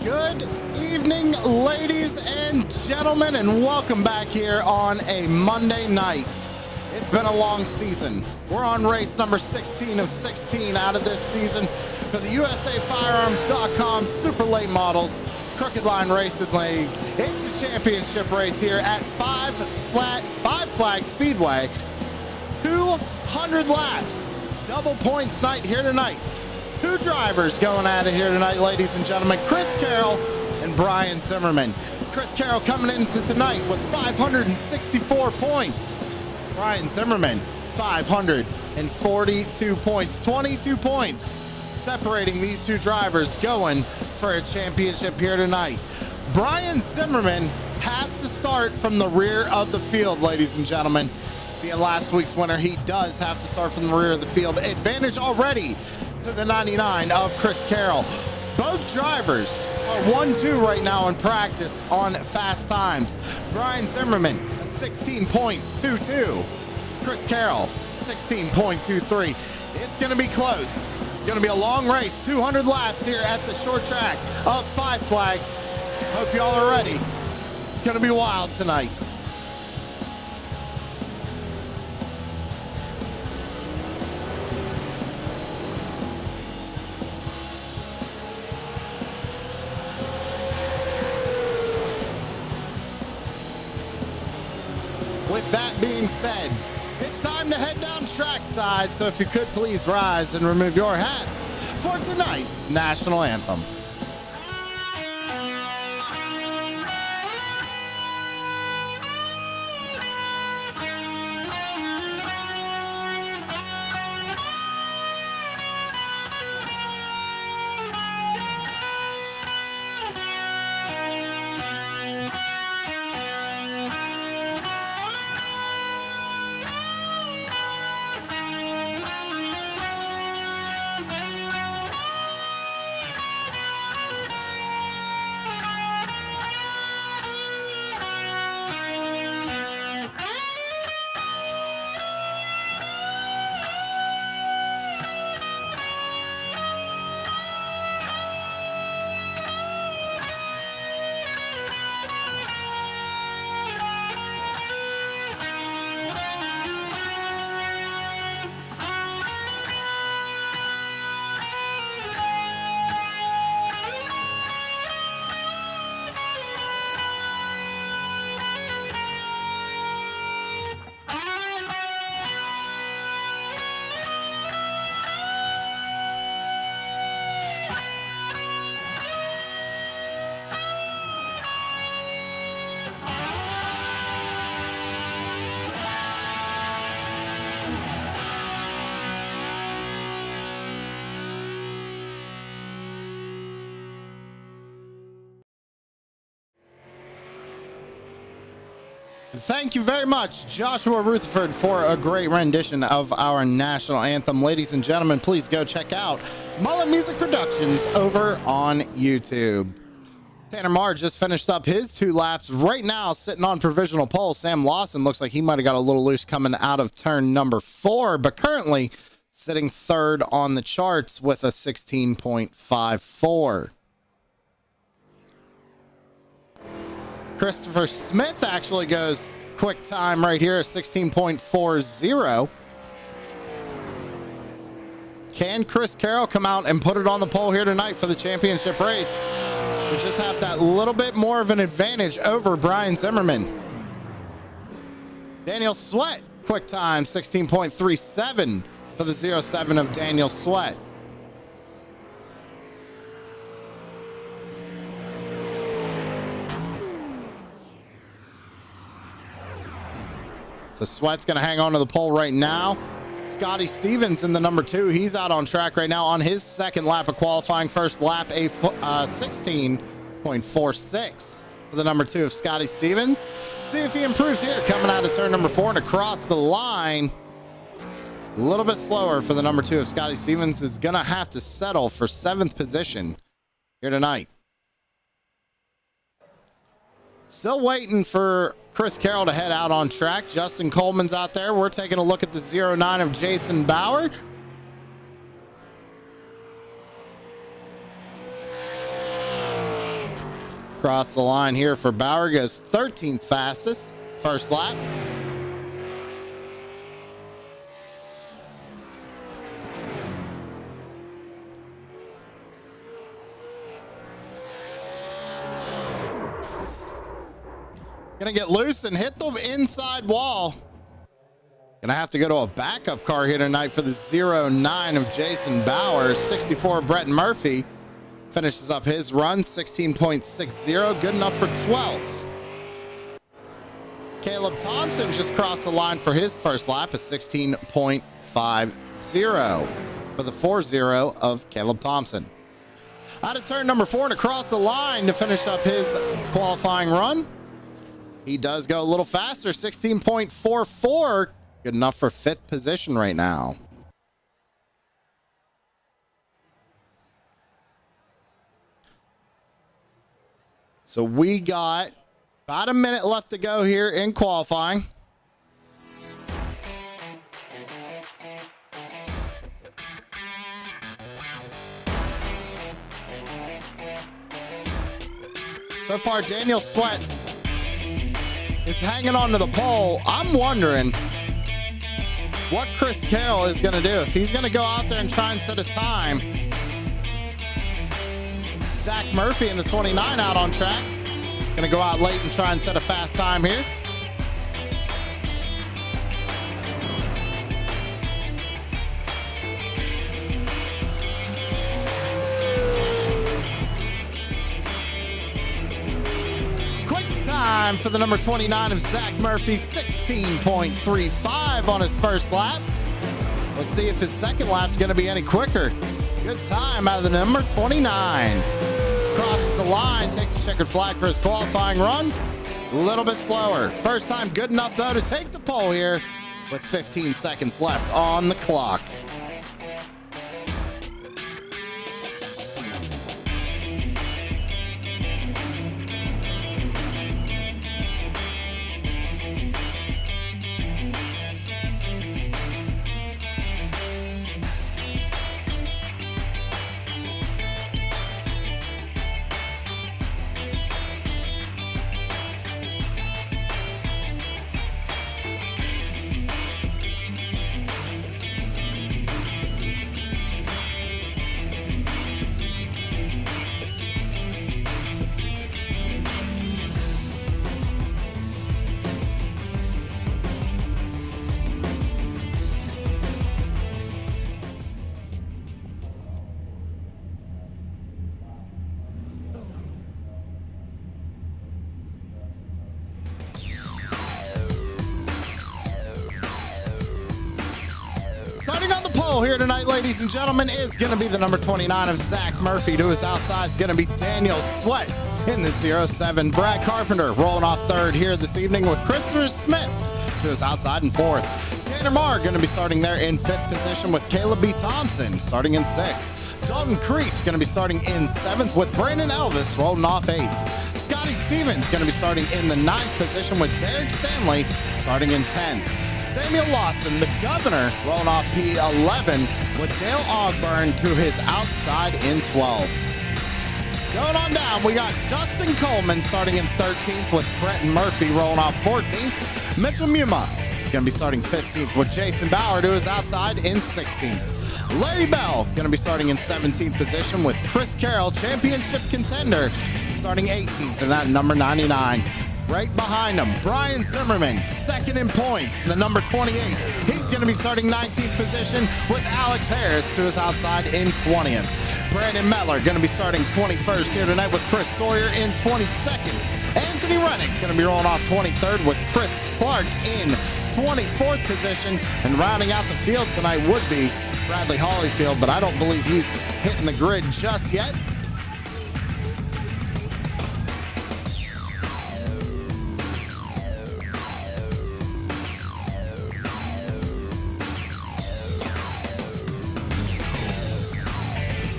Good evening, ladies and gentlemen, and welcome back here on a Monday night. It's been a long season. We're on race number 16 of 16 out of this season for the USAFirearms.com Super Late Models Crooked Line Racing League. It's a championship race here at Five Flag Speedway. 200 laps. Double points night here tonight. Two drivers going at it here tonight, ladies and gentlemen. Chris Carroll and Brian Zimmerman. Chris Carroll coming into tonight with 564 points. Brian Zimmerman, 542 points. 22 points separating these two drivers going for a championship here tonight. Brian Zimmerman has to start from the rear of the field, ladies and gentlemen. Being last week's winner, he does have to start from the rear of the field. Advantage already to the 99 of Chris Carroll. Both drivers are 1-2 right now in practice on fast times. Brian Zimmerman, a 16.22. Chris Carroll, 16.23. It's going to be close. It's going to be a long race, 200 laps here at the short track of Five Flags. Hope y'all are ready. It's going to be wild tonight. With that being said, it's time to head down trackside, so if you could please rise and remove your hats for tonight's national anthem. Thank you very much, Joshua Rutherford, for a great rendition of our national anthem. Ladies and gentlemen, please go check out Mullet Music Productions over on YouTube. Tanner Marr just finished up his 2 laps. Right now, sitting on provisional pole, Sam Lawson looks like he might have got a little loose coming out of turn number 4, but currently sitting 3rd on the charts with a 16.54. Christopher Smith actually goes quick time right here, 16.40. Can Chris Carroll come out and put it on the pole here tonight for the championship race? We just have that little bit more of an advantage over Brian Zimmerman. Daniel Sweat, quick time, 16.37 for the 07 of Daniel Sweat. So Sweat's going to hang on to the pole right now. Scotty Stevens in the number 2. He's out on track right now on his second lap of qualifying. First lap, a 16.46 for the number 2 of Scotty Stevens. See if he improves here coming out of turn number 4 and across the line. A little bit slower for the number 2 of Scotty Stevens. Is going to have to settle for 7th position here tonight. Still waiting for Chris Carroll to head out on track. Justin Coleman's out there. We're taking a look at the 09 of Jason Bauer. across the line here for Bauer. Goes 13th fastest first lap. Gonna get loose and hit the inside wall. Gonna have to go to a backup car here tonight for the 09 of Jason Bauer. 64 Brett Murphy finishes up his run, 16.60, good enough for 12th. Caleb Thompson just crossed the line for his first lap, a 16.50 for the 4-0 of Caleb Thompson. Out of turn number 4 and across the line to finish up his qualifying run. He does go a little faster, 16.44, good enough for 5th position right now. So we got about a minute left to go here in qualifying. So far, Daniel Sweat is hanging on to the pole. I'm wondering what Chris Carroll is going to do. If he's going to go out there and try and set a time. Zach Murphy in the 29 out on track. Going to go out late and try and set a fast time here. Time for the number 29 of Zach Murphy, 16.35 on his first lap. Let's see if his second lap's going to be any quicker. Good time out of the number 29. Crosses the line, takes a checkered flag for his qualifying run. A little bit slower. First time good enough, though, to take the pole here with 15 seconds left on the clock. Here tonight, ladies and gentlemen, is going to be the number 29 of Zach Murphy. To his outside is going to be Daniel Sweat in the 07. Brad Carpenter rolling off third here this evening with Christopher Smith to his outside in 4th. Tanner Marr going to be starting there in 5th position with Caleb B. Thompson starting in 6th. Dalton Creech going to be starting in 7th with Brandon Elvis rolling off 8th. Scotty Stevens going to be starting in the 9th position with Derek Stanley starting in 10th. Samuel Lawson, the governor, rolling off P11 with Dale Ogburn to his outside in 12th. Going on down, we got Justin Coleman starting in 13th with Brett Murphy rolling off 14th. Mitchell Muma is going to be starting 15th with Jason Bauer to his outside in 16th. Larry Bell going to be starting in 17th position with Chris Carroll, championship contender, starting 18th in that number 99. Right behind him, Brian Zimmerman, second in points, the number 28. He's going to be starting 19th position with Alex Harris to his outside in 20th. Brandon Mettler going to be starting 21st here tonight with Chris Sawyer in 22nd. Anthony Rennick going to be rolling off 23rd with Chris Clark in 24th position. And rounding out the field tonight would be Bradley Hollyfield, but I don't believe he's hitting the grid just yet.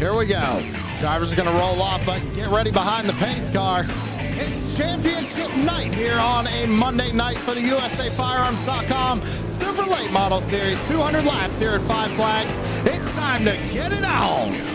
Here we go. Drivers are going to roll off, but get ready behind the pace car. It's championship night here on a Monday night for the USAFirearms.com Super Late Model Series. 200 laps here at Five Flags. It's time to get it on.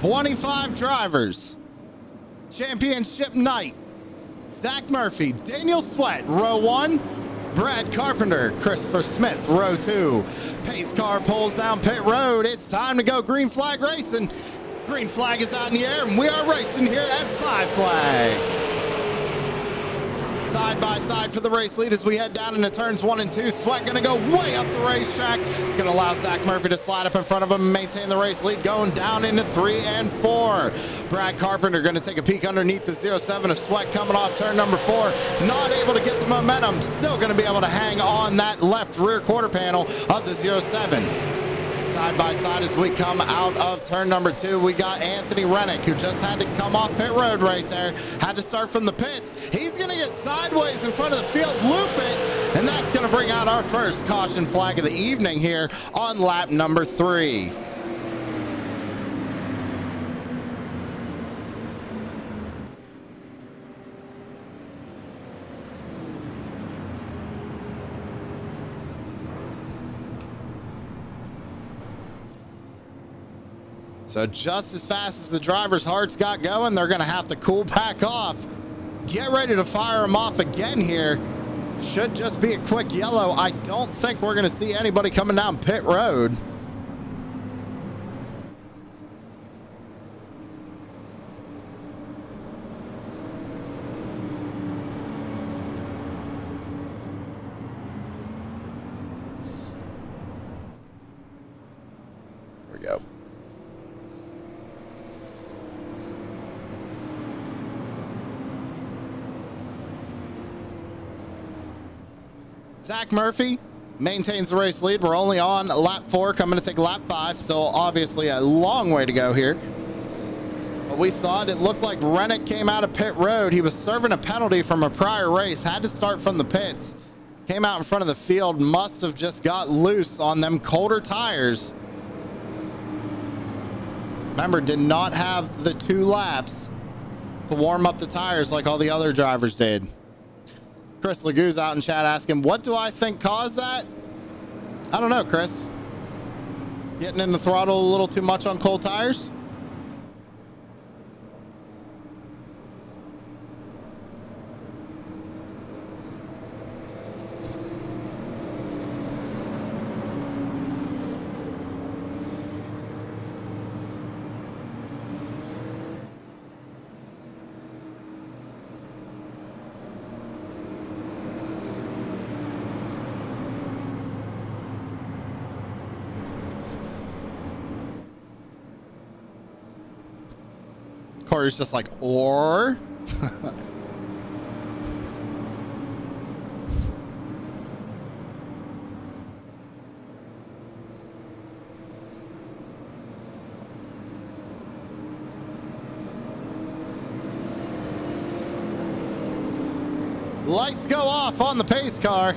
25 drivers. Championship night. Zach Murphy, Daniel Sweat, row 1. Brad Carpenter, Christopher Smith, row 2. Pace car pulls down pit road. It's time to go green flag racing. Green flag is out in the air, and we are racing here at 5 Flags. Side by side for the race lead as we head down into turns 1 and 2. Sweat gonna go way up the racetrack. It's gonna allow Zach Murphy to slide up in front of him and maintain the race lead going down into 3 and 4. Brad Carpenter gonna take a peek underneath the 07 of Sweat coming off turn number 4. Not able to get the momentum. Still gonna be able to hang on that left rear quarter panel of the 07. Side by side as we come out of turn number 2, we got Anthony Rennick, who just had to come off pit road right there. Had to start from the pits. He's going to get sideways in front of the field, loop it, and that's going to bring out our first caution flag of the evening here on lap number 3. So just as fast as the drivers' hearts got going, they're going to have to cool back off. Get ready to fire them off again here. Should just be a quick yellow. I don't think we're going to see anybody coming down pit road. There we go. Zach Murphy maintains the race lead. We're only on lap 4, coming to take lap 5. Still obviously a long way to go here. But we saw it. It looked like Rennick came out of pit road. He was serving a penalty from a prior race. Had to start from the pits. Came out in front of the field. Must have just got loose on them colder tires. Remember, did not have the 2 laps to warm up the tires like all the other drivers did. Chris Lagoo's out in chat asking, what do I think caused that? I don't know, Chris. Getting in the throttle a little too much on cold tires? Corey's just like, or? Lights go off on the pace car.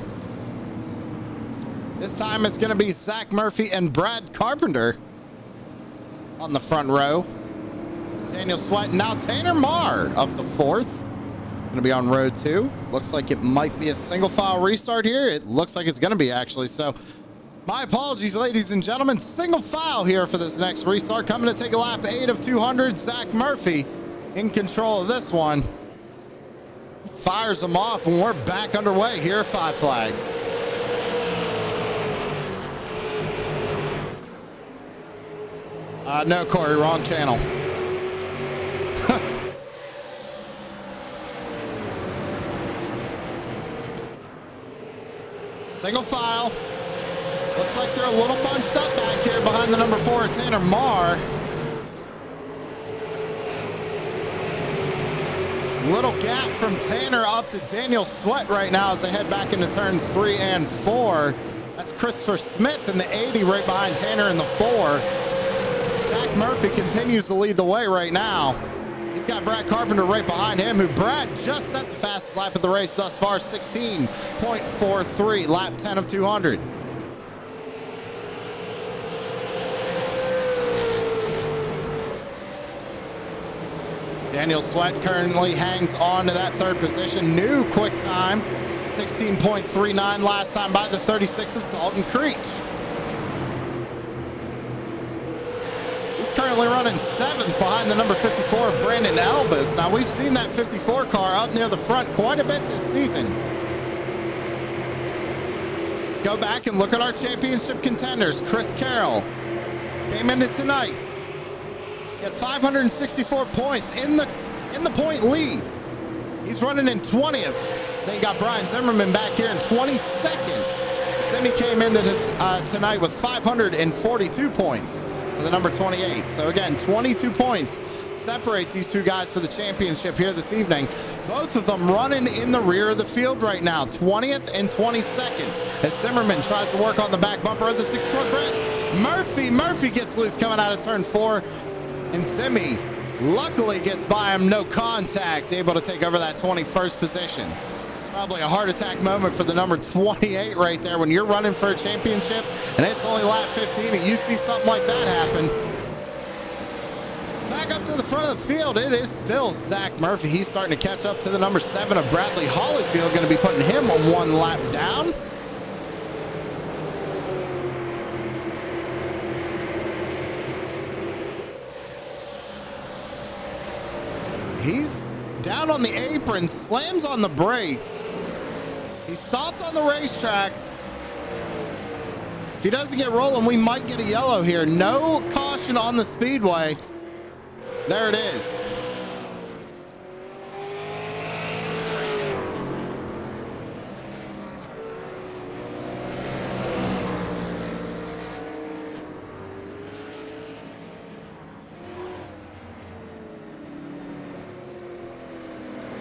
This time it's going to be Zach Murphy and Brad Carpenter on the front row. Daniel Sweat, now Tanner Marr up to 4th. Going to be on road 2. Looks like it might be a single file restart here. It looks like it's going to be, actually. So my apologies, ladies and gentlemen. Single file here for this next restart. Coming to take a lap 8 of 200. Zach Murphy in control of this one. Fires them off, and we're back underway here at 5 Flags. No, Corey, wrong channel. Single file. Looks like they're a little bunched up back here behind the number 4, Tanner Marr. Little gap from Tanner up to Daniel Sweat right now as they head back into turns 3 and 4. That's Christopher Smith in the 80 right behind Tanner in the 4. Zach Murphy continues to lead the way right now. He's got Brad Carpenter right behind him, who Brad just set the fastest lap of the race thus far, 16.43, lap 10 of 200. Daniel Sweat currently hangs on to that 3rd position. New quick time, 16.39 last time by the 36 of Dalton Creech. He's currently currently running 7th behind the number 54, Brandon Elvis. Now, we've seen that 54 car up near the front quite a bit this season. Let's go back and look at our championship contenders. Chris Carroll came into tonight. He had 564 points in the point lead. He's running in 20th. Then you got Brian Zimmerman back here in 22nd. Semi came into tonight with 542 points for the number 28. So again, 22 points separate these two guys for the championship here this evening. Both of them running in the rear of the field right now, 20th and 22nd. As Zimmerman tries to work on the back bumper of the 6th Brett Murphy. Murphy gets loose coming out of turn 4. And Semi luckily gets by him, no contact, able to take over that 21st position. Probably a heart attack moment for the number 28 right there when you're running for a championship and it's only lap 15 and you see something like that happen. Back up to the front of the field, it is still Zach Murphy. He's starting to catch up to the number 7 of Bradley Holyfield, going to be putting him on 1 lap down. He's down on the apron, slams on the brakes. He stopped on the racetrack. If he doesn't get rolling, we might get a yellow here. No caution on the speedway. There it is.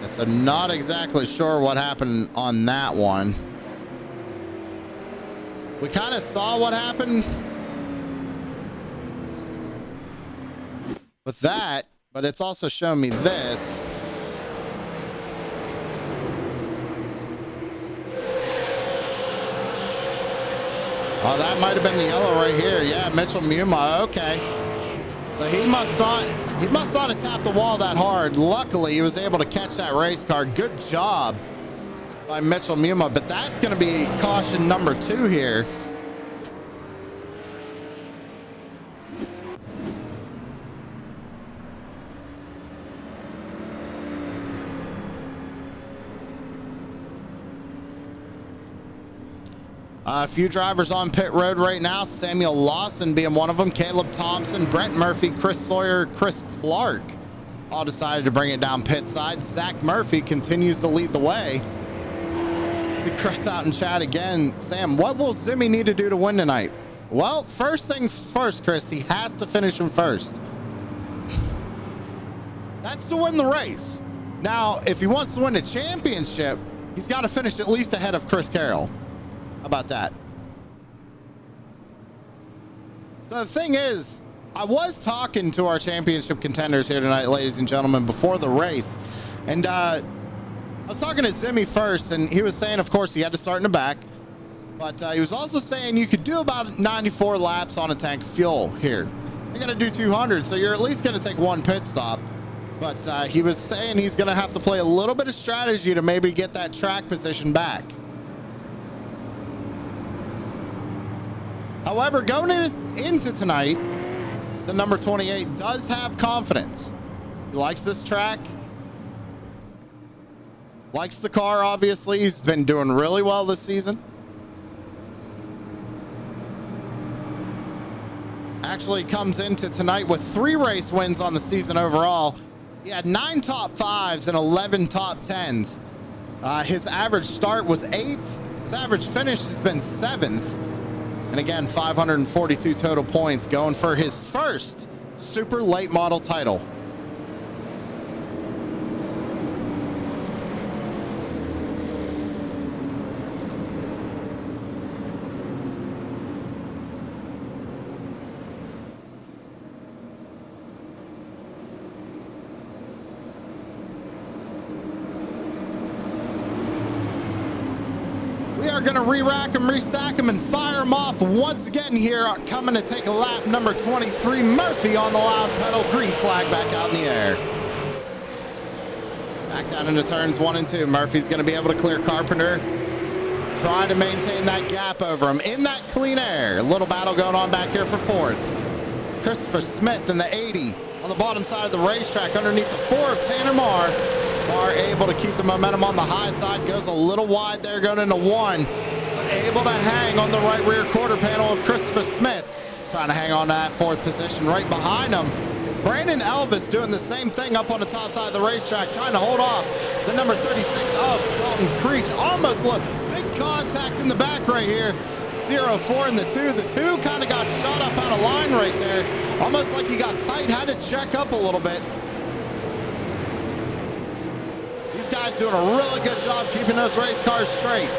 So not exactly sure what happened on that one. We kind of saw what happened with that, but it's also shown me this. Oh, that might have been the yellow right here. Yeah, Mitchell Muma. Okay. So he must not have tapped the wall that hard. Luckily, he was able to catch that race car. Good job by Mitchell Muma, but that's going to be caution number 2 here. A few drivers on pit road right now. Samuel Lawson being one of them. Caleb Thompson, Brett Murphy, Chris Sawyer, Chris Clark all decided to bring it down pit side. Zach Murphy continues to lead the way. See Chris out in chat again. Sam, what will Zimmy need to do to win tonight? Well, first things first, Chris, he has to finish him first. That's to win the race. Now, if he wants to win the championship, he's got to finish at least ahead of Chris Carroll. How about that? So the thing is, I was talking to our championship contenders here tonight, ladies and gentlemen, before the race. And I was talking to Zimmy first, and he was saying, of course, he had to start in the back. But he was also saying you could do about 94 laps on a tank of fuel here. You're going to do 200, so you're at least going to take 1 pit stop. But he was saying he's going to have to play a little bit of strategy to maybe get that track position back. However, going into tonight, the number 28 does have confidence. He likes this track. Likes the car, obviously. He's been doing really well this season. Actually comes into tonight with 3 race wins on the season overall. He had 9 top 5s and 11 top 10s. His average start was 8th. His average finish has been 7th. And again, 542 total points, going for his first super late model title. Going to re-rack him, restack him, and fire him off once again here. Coming to take a lap, number 23, Murphy on the loud pedal. Green flag back out in the air. Back down into turns 1 and 2. Murphy's going to be able to clear Carpenter. Trying to maintain that gap over him in that clean air. A little battle going on back here for 4th. Christopher Smith in the 80 on the bottom side of the racetrack underneath the 4 of Tanner Marr. Marr able to keep the momentum on the high side, goes a little wide there going into 1, but able to hang on the right rear quarter panel of Christopher Smith. Trying to hang on to that 4th position. Right behind him is Brandon Elvis doing the same thing up on the top side of the racetrack, trying to hold off the number 36 of Dalton Creech. Almost look, big contact in the back right here. 0-4 in the 2. The 2 kind of got shot up out of line right there. Almost like he got tight, had to check up a little bit. These guys doing a really good job keeping those race cars straight.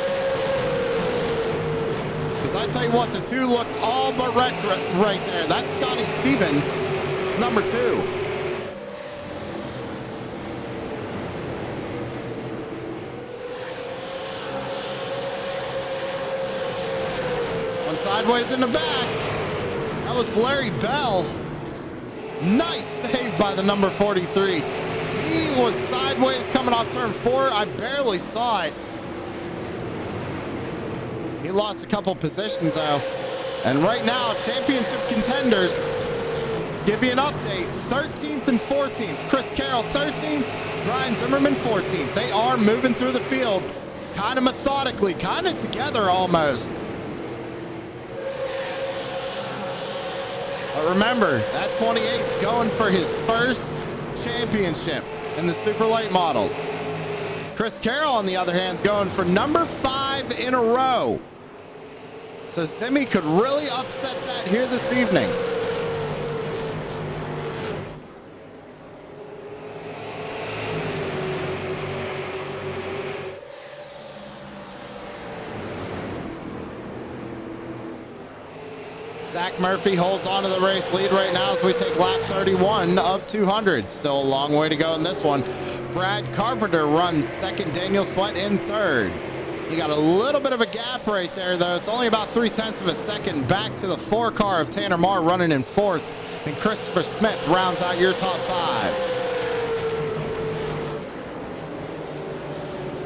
Because I tell you what, the 2 looked all but wrecked right there. That's Scotty Stevens, number 2. Sideways in the back. That was Larry Bell. Nice save by the number 43. He was sideways coming off turn 4. I barely saw it. He lost a couple positions though. And right now, championship contenders, let's give you an update. 13th and 14th. Chris Carroll 13th, Brian Zimmerman 14th. They are moving through the field kind of methodically, kind of together almost. But remember, that 28's going for his first championship in the super late models. Chris Carroll, on the other hand, is going for number 5 in a row. So Simi could really upset that here this evening. Zach Murphy holds on to the race lead right now as we take lap 31 of 200. Still a long way to go in this one. Brad Carpenter runs second, Daniel Sweat in third. You got a little bit of a gap right there, though. It's only about 0.3 of a second back to the 4 car of Tanner Marr running in 4th. And Christopher Smith rounds out your top 5.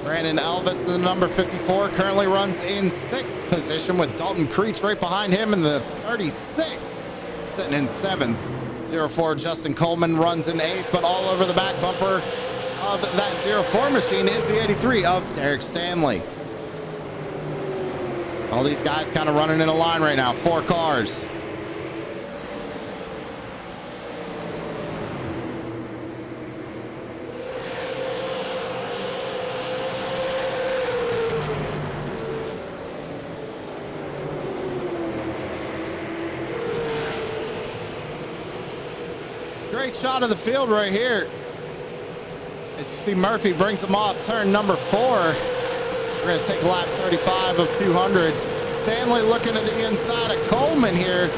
Brandon Elvis, the number 54, currently runs in 6th position with Dalton Creech right behind him in the 36, sitting in 7th. 04 Justin Coleman runs in 8th, but all over the back bumper of that 04 machine is the 83 of Derek Stanley. All these guys kind of running in a line right now, 4 cars. Great shot of the field right here. As you see, Murphy brings him off turn number 4. We're going to take lap 35 of 200. Stanley looking to the inside of Coleman here.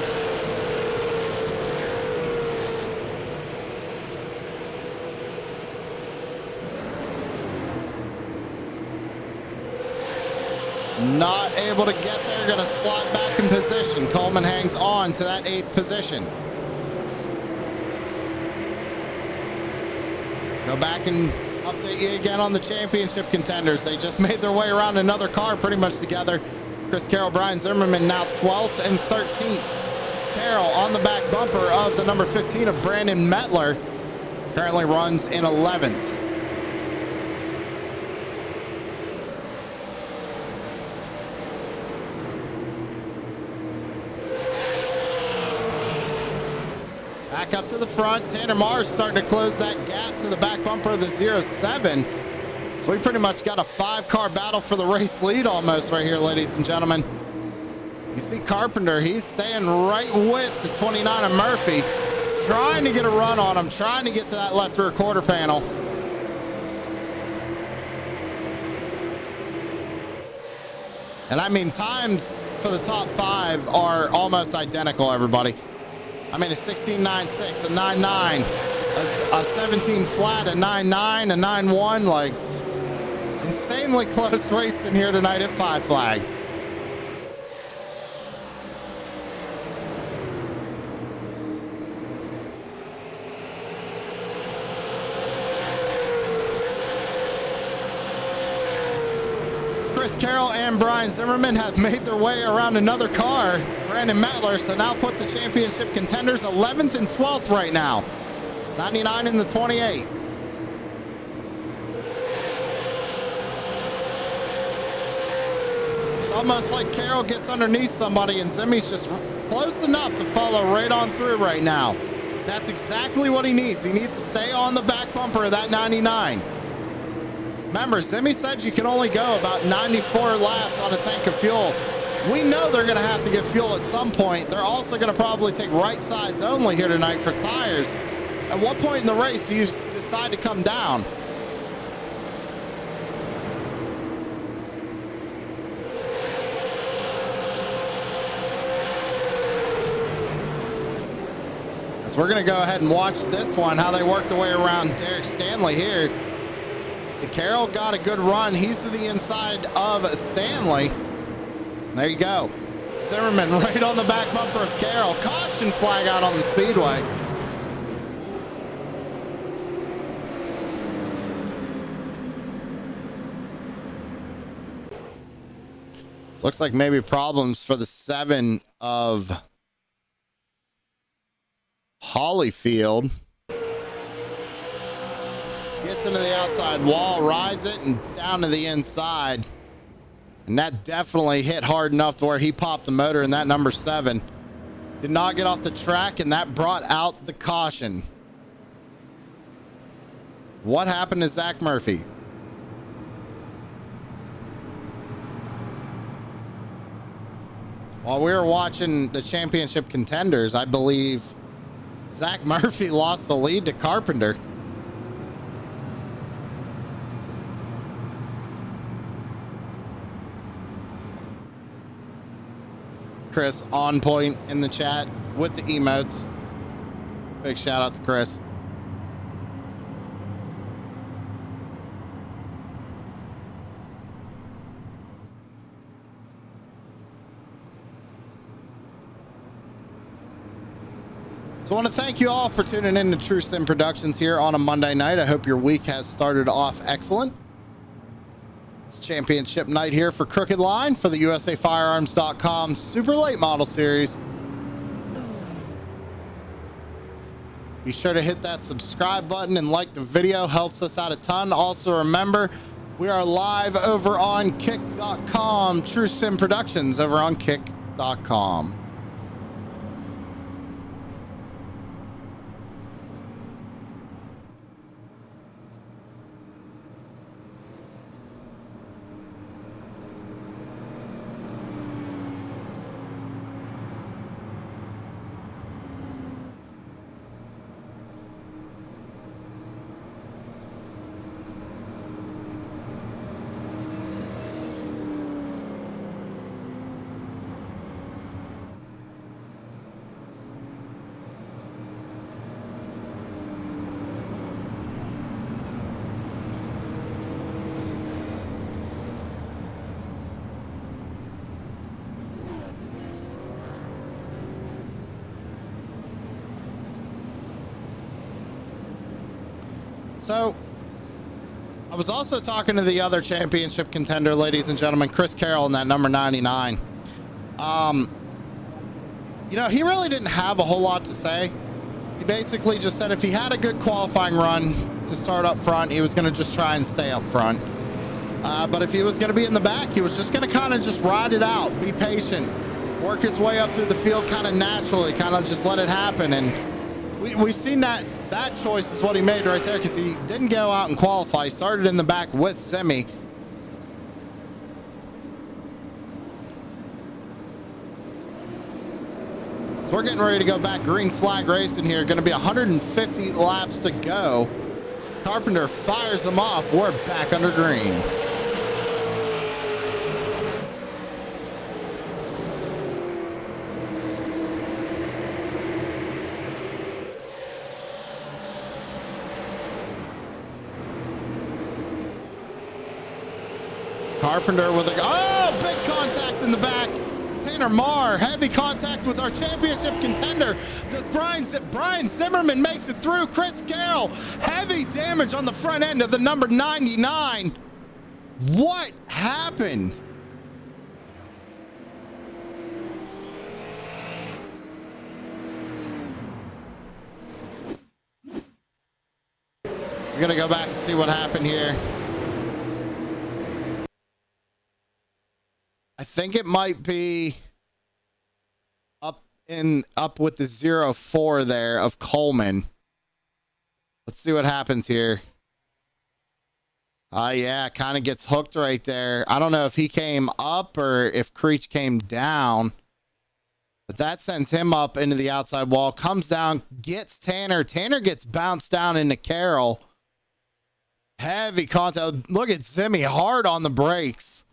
Not able to get there, going to slide back in position. Coleman hangs on to that 8th position. Go back and update you again on the championship contenders. They just made their way around another car pretty much together. Chris Carroll, Brian Zimmerman now 12th and 13th. Carroll on the back bumper of the number 15 of Brandon Mettler. Currently runs in 11th. Back up to the front. Tanner Marr starting to close that gap to the back bumper of the 07. So we pretty much got a 5-car battle for the race lead almost right here, ladies and gentlemen. You see Carpenter, he's staying right with the 29 of Murphy, trying to get a run on him, trying to get to that left rear quarter panel. And I mean, times for the top 5 are almost identical, everybody. I mean, a 16.96, a 9.9, a 17 flat, a 9.9, a 9.1, like insanely close racing here tonight at 5 Flags. Chris Carroll and Brian Zimmerman have made their way around another car. Brandon Mettler. So now put the championship contenders 11th and 12th right now. 99 in the 28. It's almost like Carroll gets underneath somebody and Zimmy's just close enough to follow right on through right now. That's exactly what he needs. He needs to stay on the back bumper of that 99. Remember, Zimmy said you can only go about 94 laps on a tank of fuel. We know they're going to have to get fuel at some point. They're also going to probably take right sides only here tonight for tires. At what point in the race do you decide to come down? As we're going to go ahead and watch this one, how they work their way around Derek Stanley here. So Carroll got a good run. He's to the inside of Stanley. There you go. Zimmerman right on the back bumper of Carroll. Caution flag out on the speedway. This looks like maybe problems for the 7 of Holyfield. Gets into the outside wall, rides it, and down to the inside. And that definitely hit hard enough to where he popped the motor in that number 7. Did not get off the track, and that brought out the caution. What happened to Zach Murphy? While we were watching the championship contenders, I believe Zach Murphy lost the lead to Carpenter. Chris on point in the chat with the emotes. Big shout out to Chris. So I want to thank you all for tuning in to True Sim Productions here on a Monday night. I hope your week has started off excellent. It's championship night here for Crooked Line for the USAFirearms.com Super Late Model Series. Be sure to hit that subscribe button and like the video. Helps us out a ton. Also remember, we are live over on kick.com. True Sim Productions over on kick.com. So, I was also talking to the other championship contender, ladies and gentlemen, Chris Carroll in that number 99. You know, he really didn't have a whole lot to say. He basically just said if he had a good qualifying run to start up front, he was going to just try and stay up front. But if he was going to be in the back, he was just going to kind of just ride it out, be patient, work his way up through the field kind of naturally, kind of just let it happen. And we've seen that choice is what he made right there, because he didn't go out and qualify. He started in the back with Semi. So we're getting ready to go back green flag racing here. Going to be 150 laps to go. Carpenter fires them off. We're back under green. Carpenter with a big contact in the back. Tanner Marr, heavy contact with our championship contender. Does Brian Zimmerman makes it through. Chris Carroll, heavy damage on the front end of the number 99. What happened? We're going to go back and see what happened here. I think it might be up with the 0-4 there of Coleman. Let's see what happens here. Yeah, kind of gets hooked right there. I don't know if he came up or if Creech came down. But that sends him up into the outside wall. Comes down, gets Tanner. Tanner gets bounced down into Carroll. Heavy contact. Look at Zimmy, hard on the brakes.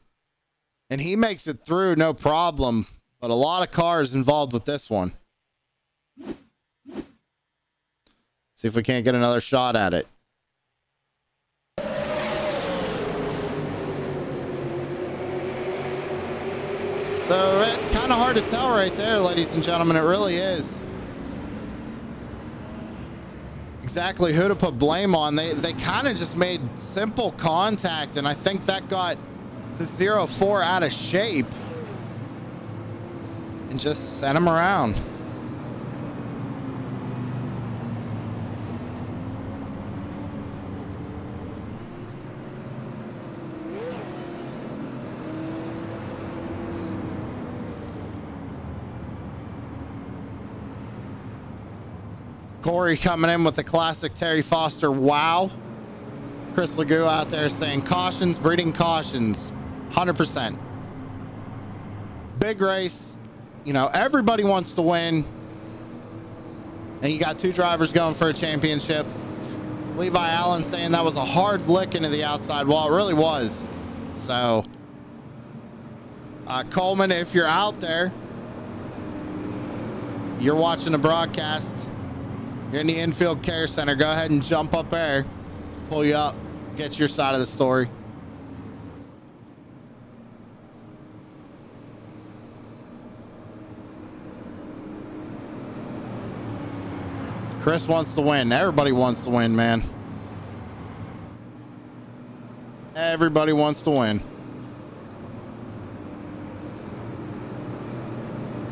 And he makes it through, no problem. But a lot of cars involved with this one. See if we can't get another shot at it. So it's kind of hard to tell right there, ladies and gentlemen. It really is. Exactly who to put blame on. They kind of just made simple contact, and I think that got the 0-4 out of shape and just sent him around. Corey coming in with the classic Terry Foster wow. Chris Legou out there saying cautions, breeding cautions, 100%. Big race, you know, everybody wants to win. And you got two drivers going for a championship. Levi Allen saying that was a hard lick into the outside wall. It really was. So, Coleman, if you're out there, you're watching the broadcast, you're in the infield care center, go ahead and jump up there, pull you up, get your side of the story. Chris wants to win. Everybody wants to win, man. Everybody wants to win.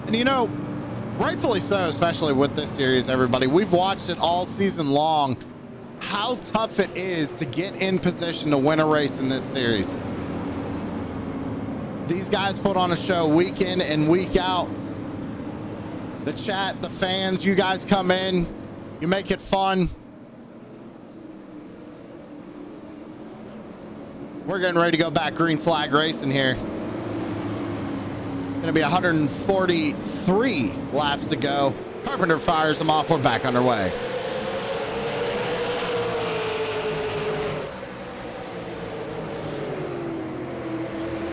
And you know, rightfully so, especially with this series, everybody. We've watched it all season long, how tough it is to get in position to win a race in this series. These guys put on a show week in and week out. The chat, the fans, you guys come in, you make it fun. We're getting ready to go back green flag racing here. Going to be 143 laps to go. Carpenter fires them off. We're back underway.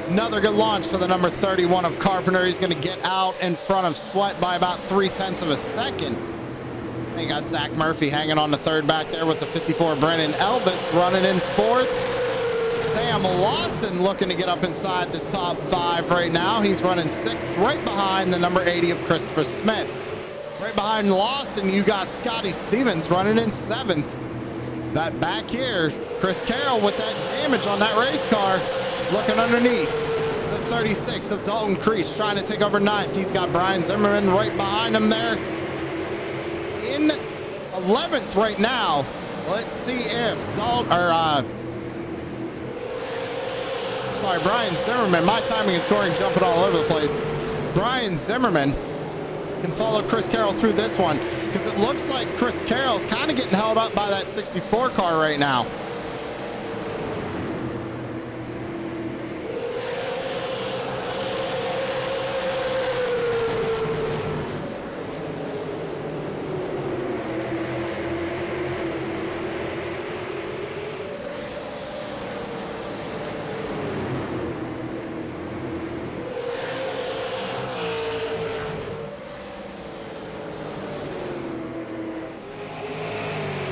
Another good launch for the number 31 of Carpenter. He's going to get out in front of Sweat by about 0.3 of a second. They got Zach Murphy hanging on the third back there with the 54 Brennan Elvis running in fourth. Sam Lawson looking to get up inside the top 5 right now. He's running 6th, right behind the number 80 of Christopher Smith. Right behind Lawson, you got Scotty Stevens running in 7th. That back here, Chris Carroll with that damage on that race car, looking underneath. The 36 of Dalton Creech trying to take over 9th. He's got Brian Zimmerman right behind him there. In 11th right now. Let's see if Brian Zimmerman, my timing and scoring jumping all over the place. Brian Zimmerman can follow Chris Carroll through this one, because it looks like Chris Carroll's kind of getting held up by that 64 car right now.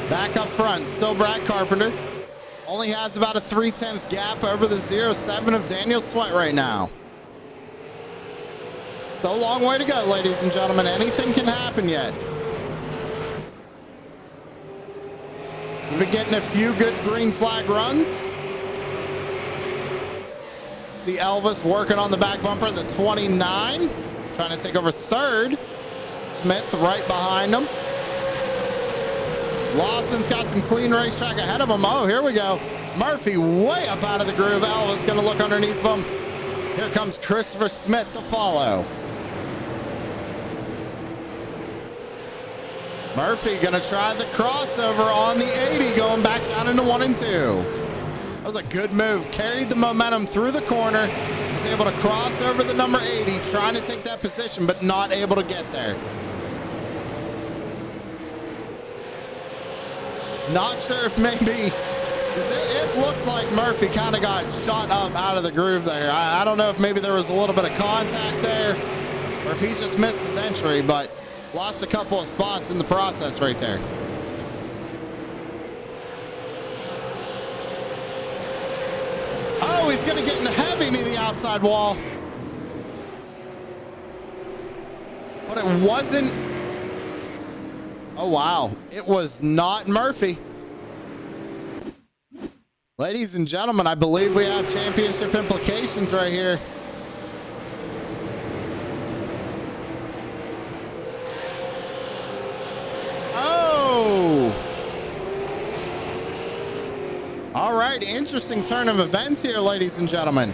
Back up front, still Brad Carpenter. Only has about a 0.3 gap over the 0.7 of Daniel Sweat right now. Still a long way to go, ladies and gentlemen. Anything can happen yet. We've been getting a few good green flag runs. See Elvis working on the back bumper, the 29, trying to take over 3rd. Smith right behind him. Lawson's got some clean racetrack ahead of him. Oh, here we go. Murphy way up out of the groove. Elva's going to look underneath him. Here comes Christopher Smith to follow. Murphy going to try the crossover on the 80, going back down into 1 and 2. That was a good move. Carried the momentum through the corner. Was able to cross over the number 80, trying to take that position, but not able to get there. Not sure if maybe, because it looked like Murphy kind of got shot up out of the groove there. I don't know if maybe there was a little bit of contact there or if he just missed his entry, but lost a couple of spots in the process right there. Oh, he's going to get in heavy to the outside wall. But it wasn't. Oh, wow. It was not Murphy. Ladies and gentlemen, I believe we have championship implications right here. Oh! All right, interesting turn of events here, ladies and gentlemen.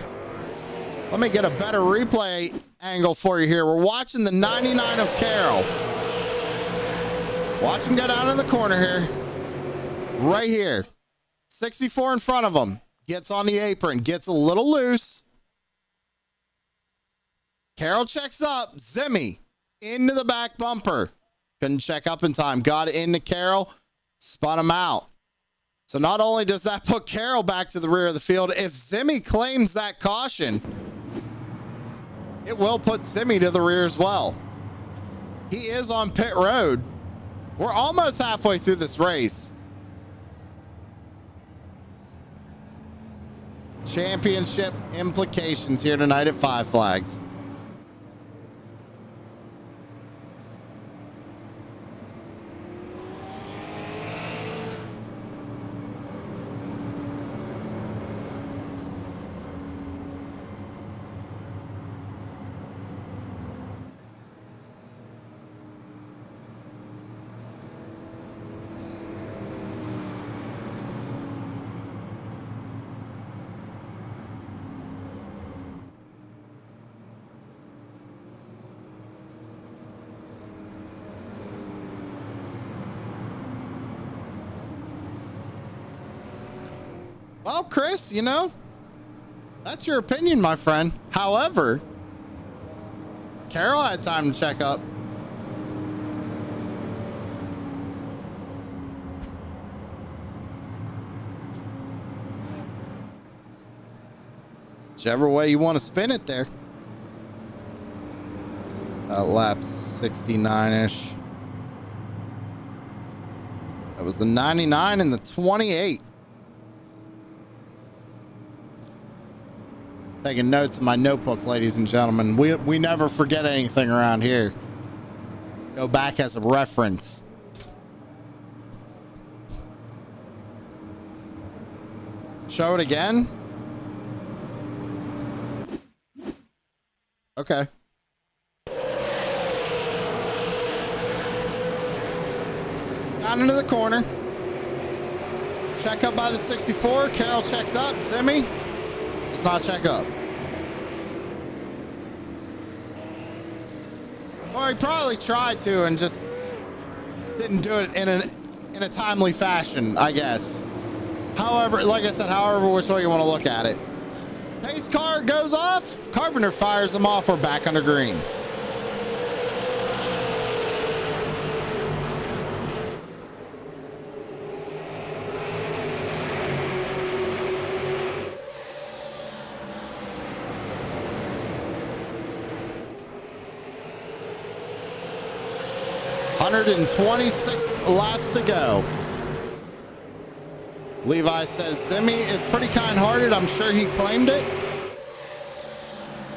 Let me get a better replay angle for you here. We're watching the 99 of Carroll. Watch him go down in the corner here. Right here. 64 in front of him. Gets on the apron. Gets a little loose. Carroll checks up. Zimmy into the back bumper. Couldn't check up in time. Got it into Carroll. Spun him out. So not only does that put Carroll back to the rear of the field, if Zimmy claims that caution, it will put Zimmy to the rear as well. He is on pit road. We're almost halfway through this race. Championship implications here tonight at Five Flags. Well, Chris, you know, that's your opinion, my friend. However, Carroll had time to check up. Whichever way you want to spin it there. Lap 69-ish. That was the 99 and the 28. Taking notes in my notebook, ladies and gentlemen. We never forget anything around here. Go back as a reference. Show it again. Okay. Down into the corner. Check up by the 64. Carroll checks up. Zimmy does not check up. Well, he probably tried to and just didn't do it in a timely fashion, I guess. However, like I said, however which way you want to look at it. Pace car goes off. Carpenter fires him off. We're back under green. .126 laps to go. Levi says Simi is pretty kind-hearted. I'm sure he claimed it.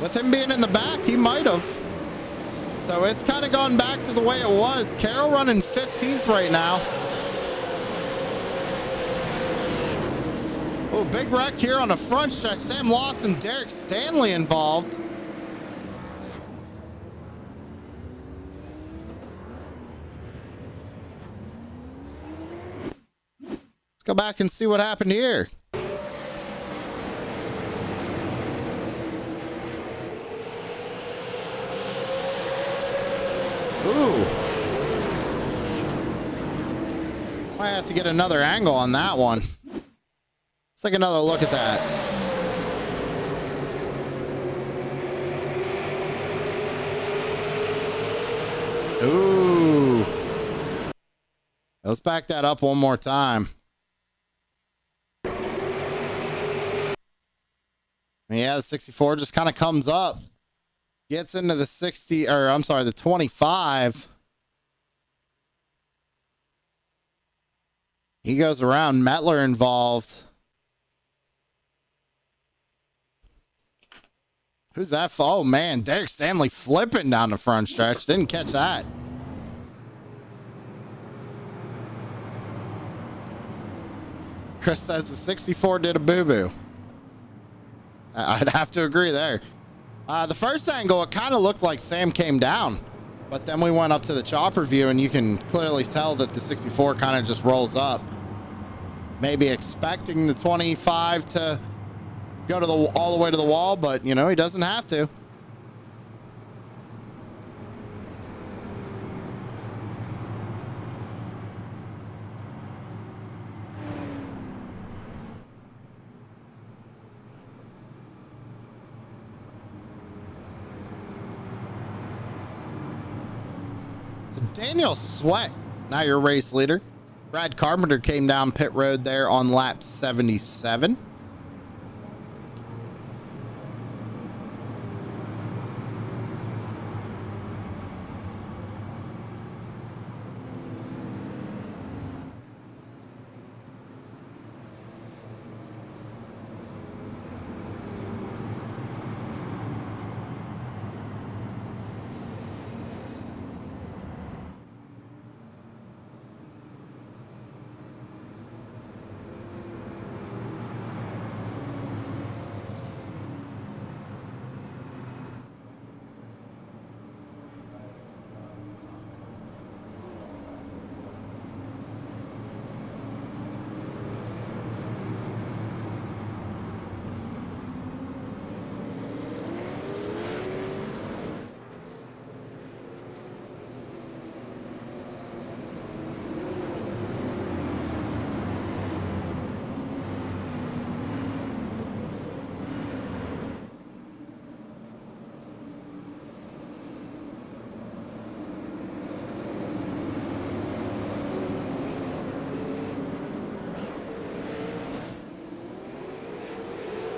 With him being in the back, he might have. So it's kind of gone back to the way it was. Carroll running 15th right now. Oh, big wreck here on the front stretch. Sam Lawson, Derek Stanley involved. go back and see what happened here. Ooh. Might have to get another angle on that one. Let's take another look at that. Ooh. Let's back that up one more time. Yeah, the 64 just kind of comes up. Gets into the 60, or I'm sorry, the 25. He goes around. Metler involved. Who's that? Oh, man. Derek Stanley flipping down the front stretch. Didn't catch that. Chris says the 64 did a boo-boo. I'd have to agree there. The first angle, it kind of looked like Sam came down. But then we went up to the chopper view, and you can clearly tell that the 64 kind of just rolls up. Maybe expecting the 25 to go to all the way to the wall, but, you know, he doesn't have to. So Daniel Sweat, now your race leader. Brad Carpenter came down pit road there on lap 77.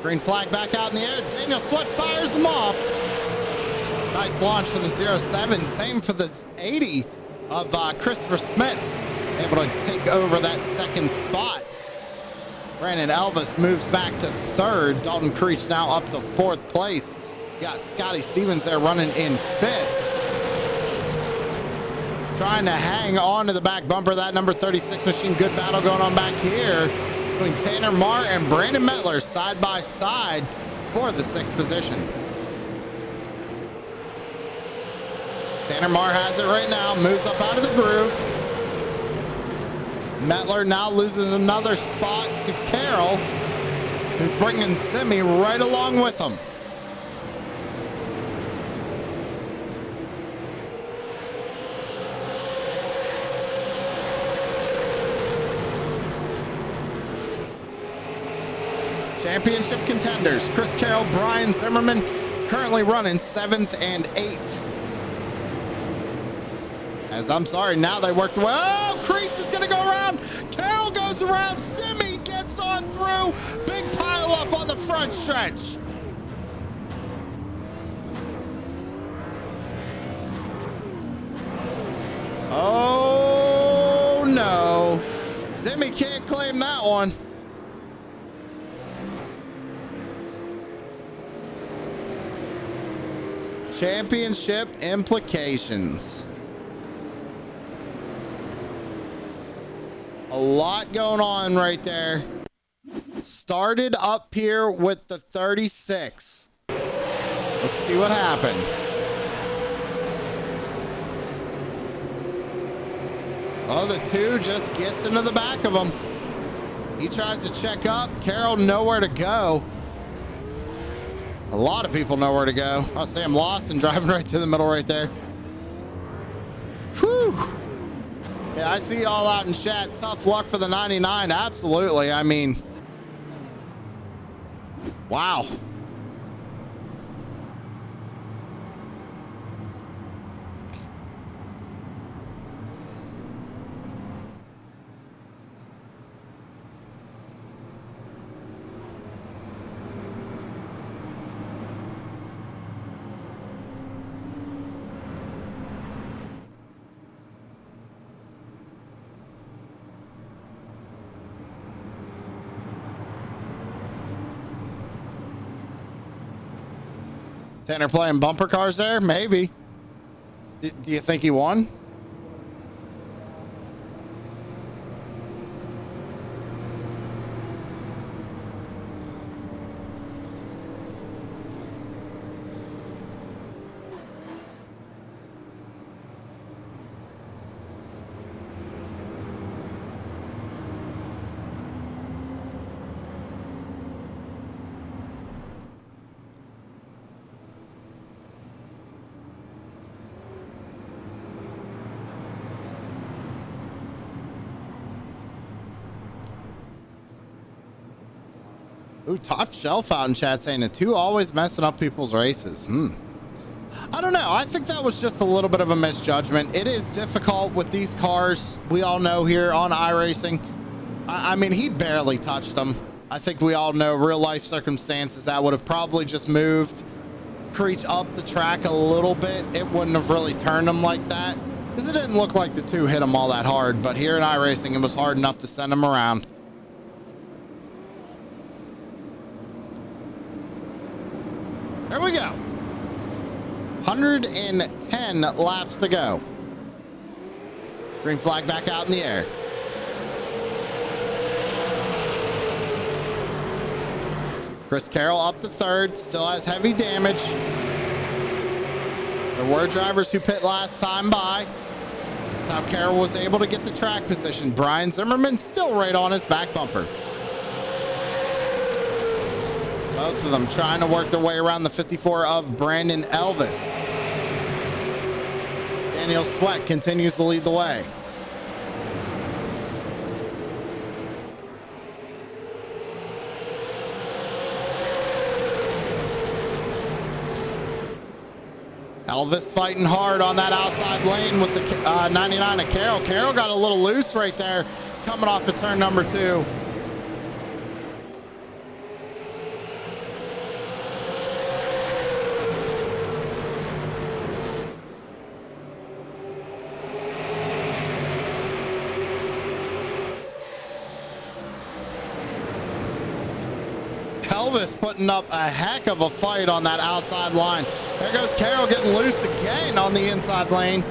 Green flag back out in the air. Daniel Sweat fires him off. Nice launch for the 07. Same for the 80 of Christopher Smith. Able to take over that second spot. Brandon Elvis moves back to third. Dalton Creech now up to fourth place. You got Scotty Stevens there running in fifth. Trying to hang on to the back bumper. That number 36 machine. Good battle going on back here between Tanner Marr and Brandon Metler side by side for the sixth position. Tanner Marr has it right now, moves up out of the groove. Metler now loses another spot to Carroll, who's bringing Simi right along with him. Championship contenders, Chris Carroll, Brian Zimmerman, currently running 7th and 8th. As I'm sorry, now they worked away. Oh, Creech is going to go around. Carroll goes around. Simi gets on through. Big pile up on the front stretch. Oh, no. Simi can't claim that one. Championship implications. A lot going on right there. Started up here with the 36. Let's see what happened. Well, the 2 just gets into the back of them. He tries to check up. Carroll nowhere to go. A lot of people nowhere to go. Oh, Sam Lawson driving right to the middle right there. Whew. Yeah, I see y'all out in chat. Tough luck for the 99. Absolutely. I mean, wow. Tanner playing bumper cars there? Maybe. Do you think he won? Ooh, top shelf out in chat saying the two always messing up people's races. I don't know. I think that was just a little bit of a misjudgment. It is difficult with these cars. We all know here on iRacing. I mean, he barely touched them. I think we all know real life circumstances that would have probably just moved Creech up the track a little bit. It wouldn't have really turned him like that because it didn't look like the two hit him all that hard. But here in iRacing, it was hard enough to send him around. There we go. 110 laps to go. Green flag back out in the air. Chris Carroll up to third, still has heavy damage. There were drivers who pit last time by. Top Carroll was able to get the track position. Brian Zimmerman still right on his back bumper. Both of them trying to work their way around the 54 of Brandon Elvis. Daniel Sweat continues to lead the way. Elvis fighting hard on that outside lane with the 99 of Carroll. Carroll got a little loose right there coming off of turn number 2. Elvis putting up a heck of a fight on that outside line. There goes Carroll getting loose again on the inside lane.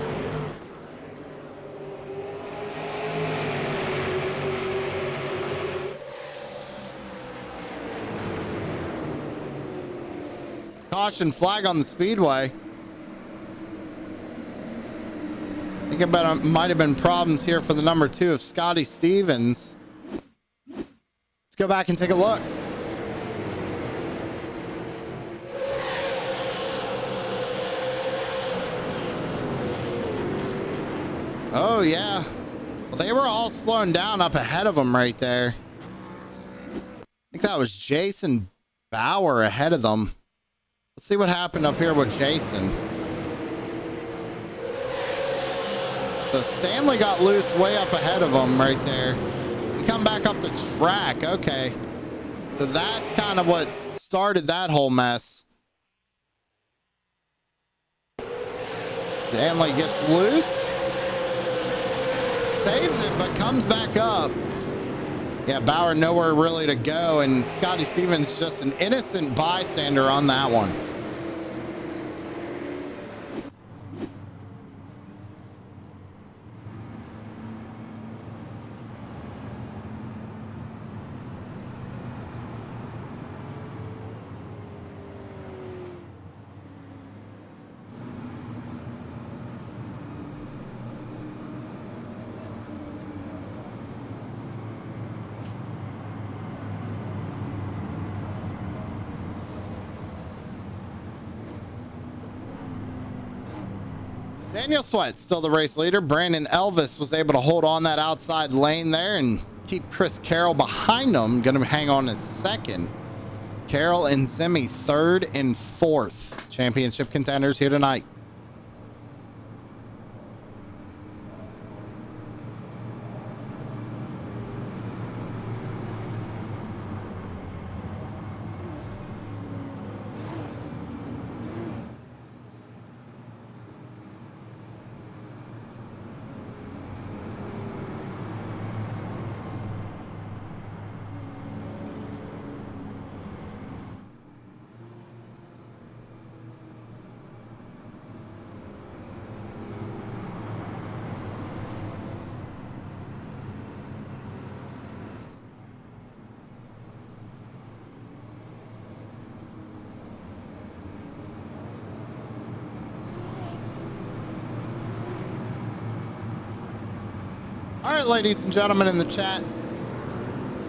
Caution flag on the speedway. I think it might have been problems here for the number 2 of Scotty Stevens. Let's go back and take a look. Oh, yeah. Well, they were all slowing down up ahead of them right there. I think that was Jason Bauer ahead of them. Let's see what happened up here with Jason. So Stanley got loose way up ahead of him right there. He come back up the track. Okay. So that's kind of what started that whole mess. Stanley gets loose. Saves it, but comes back up. Yeah, Bauer nowhere really to go, and Scotty Stevens just an innocent bystander on that one. Daniel Sweat still the race leader. Brandon Elvis was able to hold on that outside lane there and keep Chris Carroll behind him. Going to hang on to second. Carroll and Zimmy third and fourth. Championship contenders here tonight. All right, ladies and gentlemen in the chat,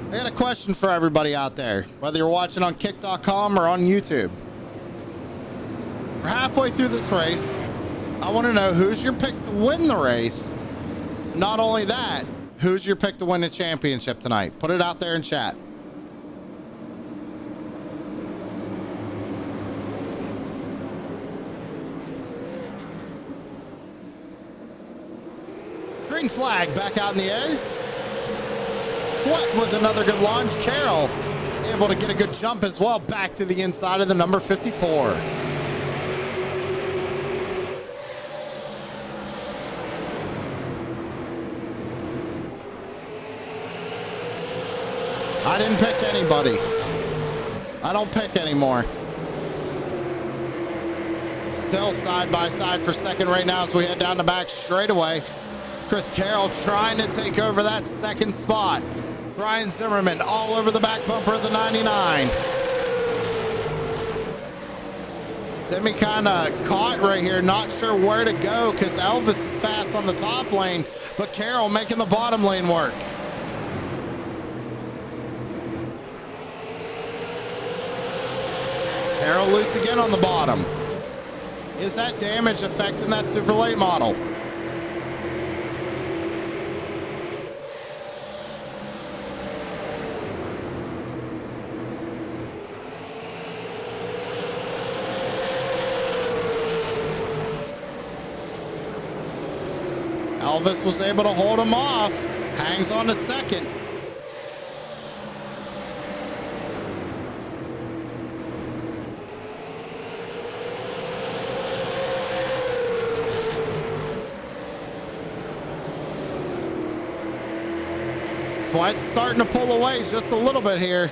I got a question for everybody out there, whether you're watching on kick.com or on YouTube. We're halfway through this race. I want to know who's your pick to win the race. Not only that, who's your pick to win the championship tonight? Put it out there in chat. Green flag back out in the air. Sweat with another good launch. Carroll able to get a good jump as well back to the inside of the number 54. I didn't pick anybody. I don't pick anymore. Still side by side for second right now as we head down the back straightaway. Chris Carroll trying to take over that second spot. Brian Zimmerman all over the back bumper of the 99. Semi kind of caught right here, not sure where to go because Elvis is fast on the top lane, but Carroll making the bottom lane work. Carroll loose again on the bottom. Is that damage affecting that super late model? Elvis was able to hold him off. Hangs on to second. Sweat's starting to pull away just a little bit here.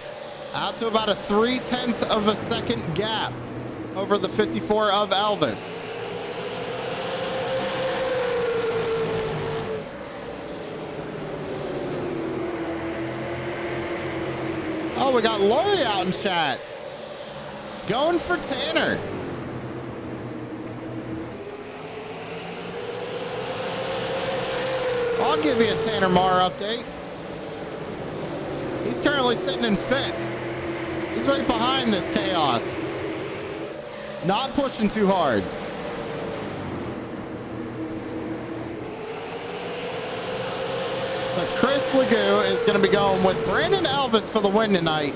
Out to about a 3/10 of a second gap over the 54 of Elvis. Oh, we got Lori out in chat. Going for Tanner. I'll give you a Tanner Marr update. He's currently sitting in fifth. He's right behind this chaos. Not pushing too hard. So Chris Legoo is going to be going with Brandon Elvis for the win tonight.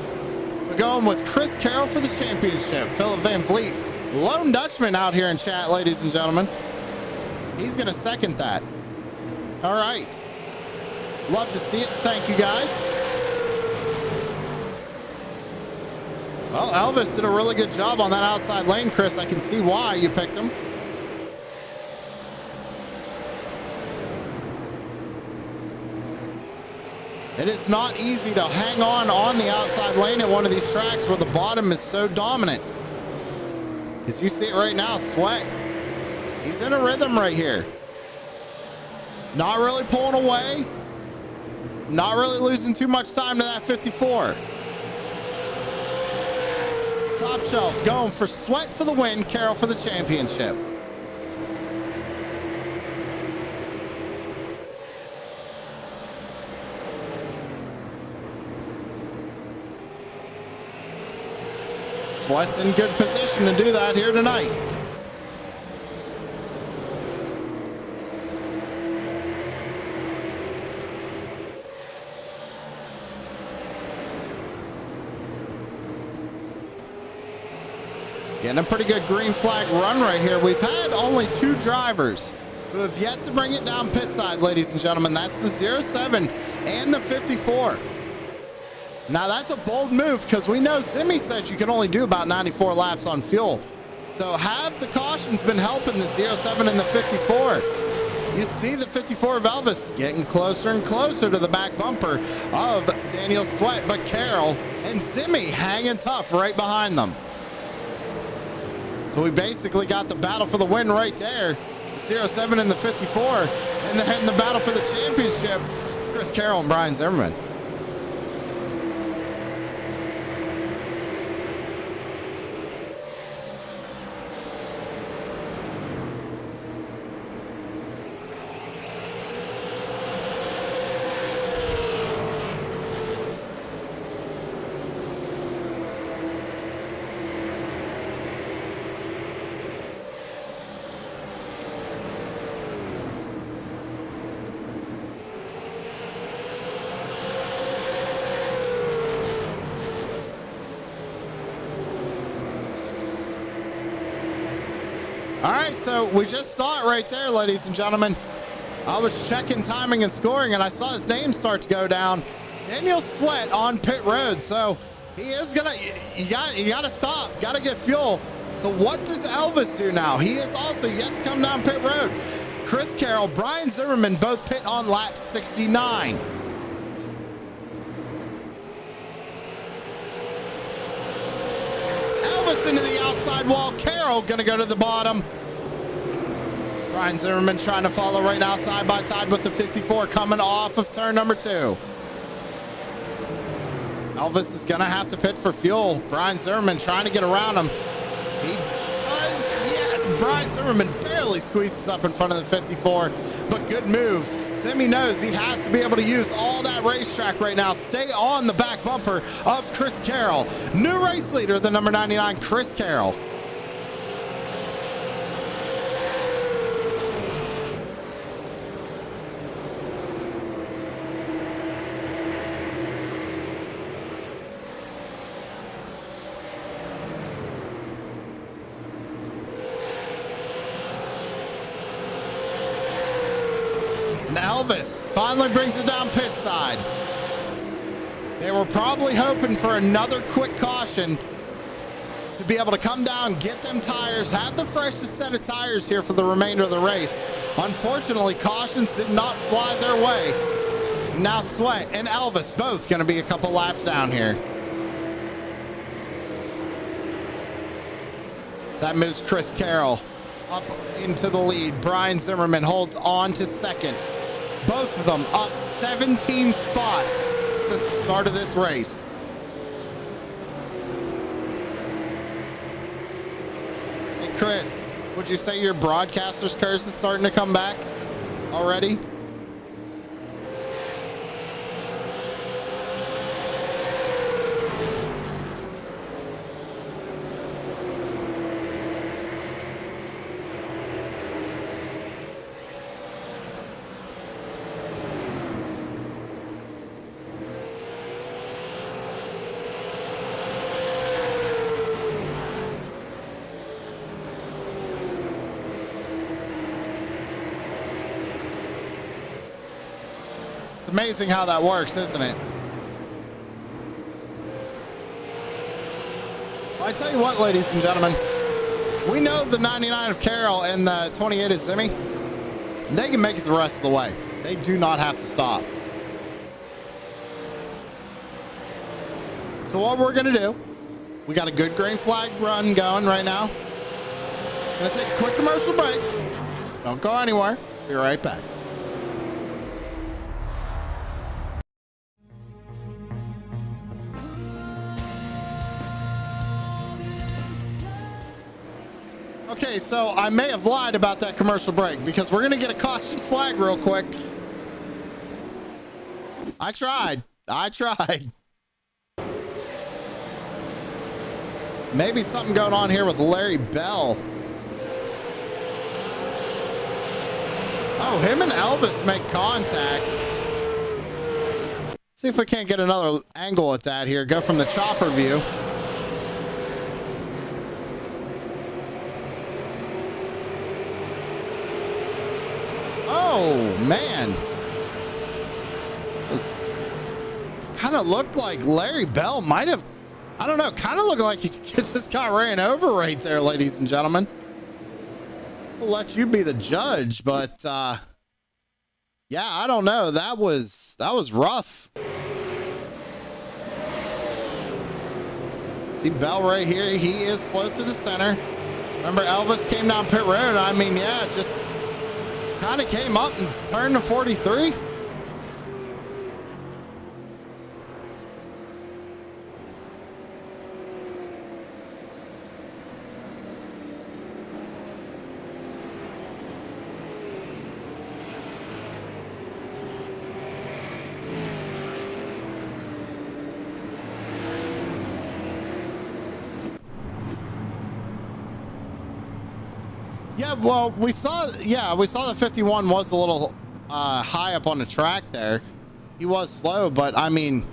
We're going with Chris Carroll for the championship. Philip Van Vliet, Lone Dutchman out here in chat, ladies and gentlemen. He's going to second that. All right. Love to see it. Thank you, guys. Well, Elvis did a really good job on that outside lane, Chris. I can see why you picked him. It is not easy to hang on the outside lane at one of these tracks where the bottom is so dominant. Because you see it right now, Sweat. He's in a rhythm right here. Not really pulling away. Not really losing too much time to that 54. Top shelf going for Sweat for the win, Carroll for the championship. Sweat's in good position to do that here tonight. Getting a pretty good green flag run right here. We've had only 2 drivers who have yet to bring it down pit side, ladies and gentlemen. That's the 07 and the 54. Now that's a bold move because we know Zimmy said you can only do about 94 laps on fuel. So have the cautions been helping the 07 and the 54? You see the 54 of Elvis getting closer and closer to the back bumper of Daniel Sweat, but Carroll and Zimmy hanging tough right behind them. So we basically got the battle for the win right there. 07 and the 54, and then the battle for the championship, Chris Carroll and Brian Zimmerman. All right, so we just saw it right there, ladies and gentlemen. I was checking timing and scoring, and I saw his name start to go down. Daniel Sweat on pit road, so he is gonna. You got to stop. Got to get fuel. So what does Elvis do now? He is also yet to come down pit road. Chris Carroll, Brian Zimmerman, both pit on lap 69. Into the outside wall. Carroll gonna go to the bottom. Brian Zimmerman trying to follow right now side by side with the 54 coming off of turn number 2. Elvis is gonna have to pit for fuel. Brian Zimmerman trying to get around him. He does, yeah. Brian Zimmerman barely squeezes up in front of the 54, but good move. Zimmy knows he has to be able to use all that racetrack right now. Stay on the back bumper of Chris Carroll. New race leader, the number 99, Chris Carroll. And Elvis finally brings it down pit side. They were probably hoping for another quick caution to be able to come down, get them tires, have the freshest set of tires here for the remainder of the race. Unfortunately, cautions did not fly their way. Now Sweat and Elvis both going to be a couple laps down here. So that moves Chris Carroll up into the lead. Brian Zimmerman holds on to second. Both of them up 17 spots since the start of this race. Hey Chris, would you say your broadcaster's curse is starting to come back already? It's amazing how that works, isn't it? Well, I tell you what, ladies and gentlemen, we know the 99 of Carroll and the 28 of Zimmy, they can make it the rest of the way. They do not have to stop. So what we're gonna do, we got a good green flag run going right now. Gonna take a quick commercial break. Don't go anywhere. Be right back. Okay, so I may have lied about that commercial break because we're going to get a caution flag real quick. I tried. Maybe something going on here with Larry Bell. Oh, him and Elvis make contact. See if we can't get another angle at that here. Go from the chopper view. Oh, man. This kind of looked like Larry Bell might have, I don't know, kind of looked like he just got ran over right there, ladies and gentlemen. We'll let you be the judge, but yeah, I don't know. That was rough. See Bell right here. He is slow through the center. Remember, Elvis came down pit road. I mean, yeah, just kind of came up and turned to 43. Yeah, well, we saw the 51 was a little high up on the track there. He was slow, but I mean,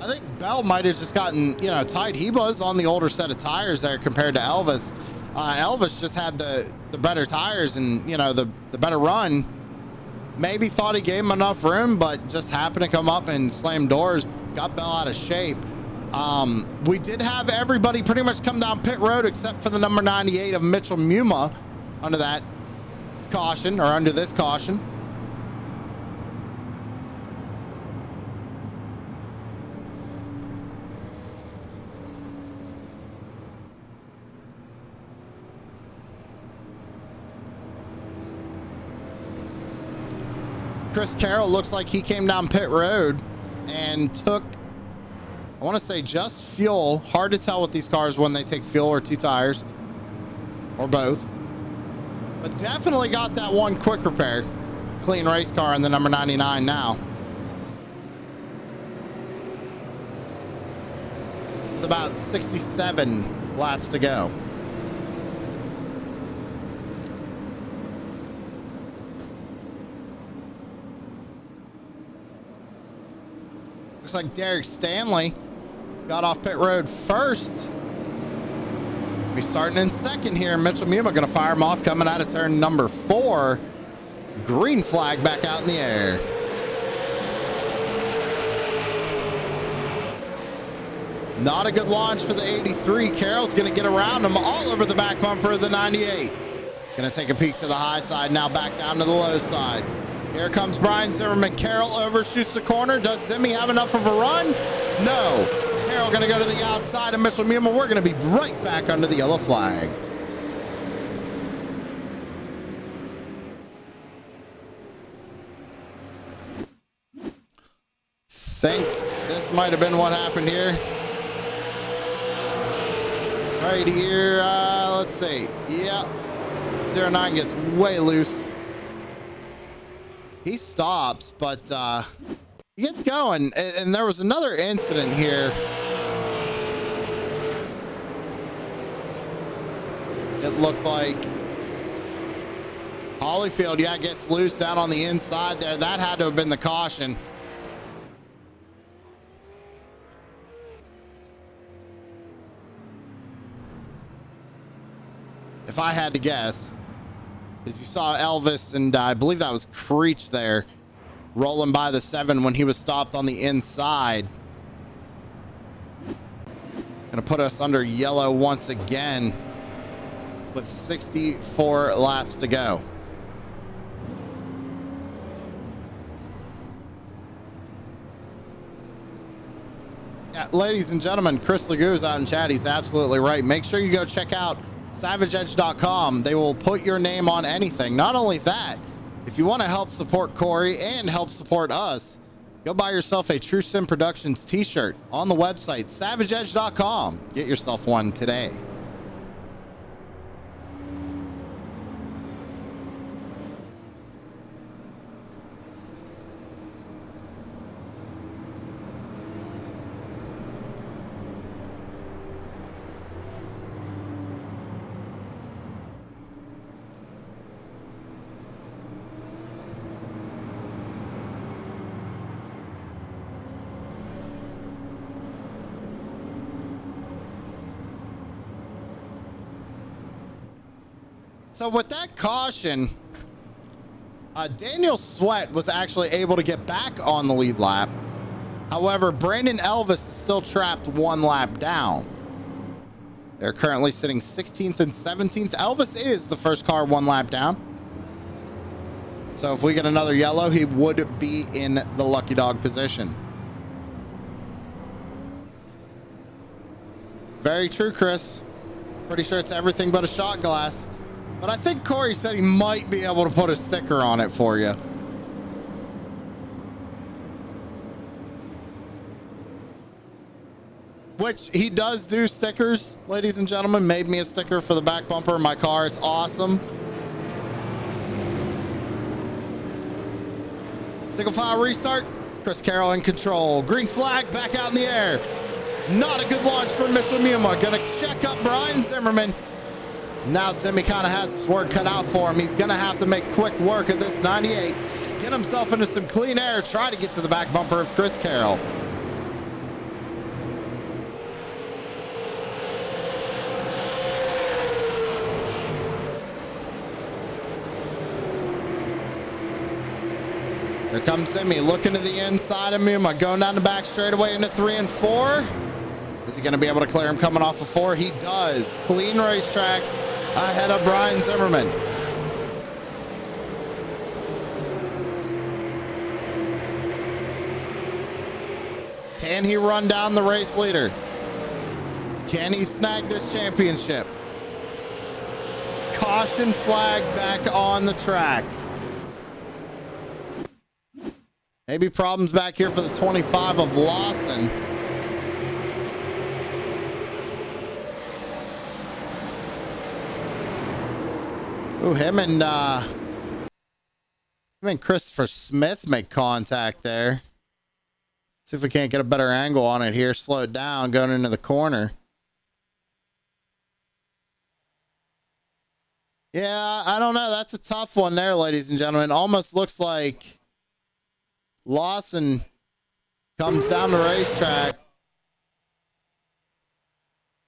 I think Bell might have just gotten, tight. He was on the older set of tires there compared to Elvis. Elvis just had the better tires and, the better run. Maybe thought he gave him enough room, but just happened to come up and slam doors, got Bell out of shape. We did have everybody pretty much come down pit road except for the number 98 of Mitchell Muma under that caution, or under this caution. Chris Carroll looks like he came down pit road and took, I want to say, just fuel. Hard to tell with these cars when they take fuel or two tires or both, but definitely got that one quick repair. Clean race car in the number 99 now. With about 67 laps to go. Looks like Derek Stanley got off pit road first. Be starting in second here. Mitchell Muma going to fire him off coming out of turn number 4. Green flag back out in the air. Not a good launch for the 83. Carroll's going to get around him all over the back bumper of the 98. Going to take a peek to the high side, now back down to the low side. Here comes Brian Zimmerman. Carroll overshoots the corner. Does Zimmy have enough of a run? No. Carroll going to go to the outside of Mitchell Muma. We're going to be right back under the yellow flag. Think this might have been what happened here. Right here, let's see. Yeah, 09 gets way loose. He stops, but he gets going. And there was another incident here. It looked like Holyfield, yeah, gets loose down on the inside there. That had to have been the caution. If I had to guess, as you saw Elvis and I believe that was Creech there rolling by the 7 when he was stopped on the inside. Gonna put us under yellow once again with 64 laps to go. Yeah, ladies and gentlemen, Chris Legoo's out in chat. He's absolutely right. Make sure you go check out SavageEdge.com. They will put your name on anything. Not only that, if you want to help support Corey and help support us, go buy yourself a True Sim Productions t-shirt on the website SavageEdge.com. Get yourself one today. So with that caution, Daniel Sweat was actually able to get back on the lead lap. However, Brandon Elvis is still trapped 1 lap down. They're currently sitting 16th and 17th. Elvis is the first car 1 lap down. So if we get another yellow, he would be in the lucky dog position. Very true, Chris. Pretty sure it's everything but a shot glass. But I think Corey said he might be able to put a sticker on it for you. Which he does do stickers, ladies and gentlemen. Made me a sticker for the back bumper of my car. It's awesome. Single file restart. Chris Carroll in control. Green flag back out in the air. Not a good launch for Mitchell Muma. Gonna check up Brian Zimmerman. Now Zimmy kind of has his work cut out for him. He's gonna have to make quick work of this 98. Get himself into some clean air. Try to get to the back bumper of Chris Carroll. Here comes Zimmy looking to the inside of Muma. Going down the back straightaway into 3 and 4. Is he going to be able to clear him coming off of 4? He does. Clean racetrack ahead of Brian Zimmerman. Can he run down the race leader? Can he snag this championship? Caution flag back on the track. Maybe problems back here for the 25 of Lawson. Ooh, him and Christopher Smith make contact there. See if we can't get a better angle on it here. Slow it down, going into the corner. Yeah, I don't know. That's a tough one there, ladies and gentlemen. Almost looks like Lawson comes down the racetrack.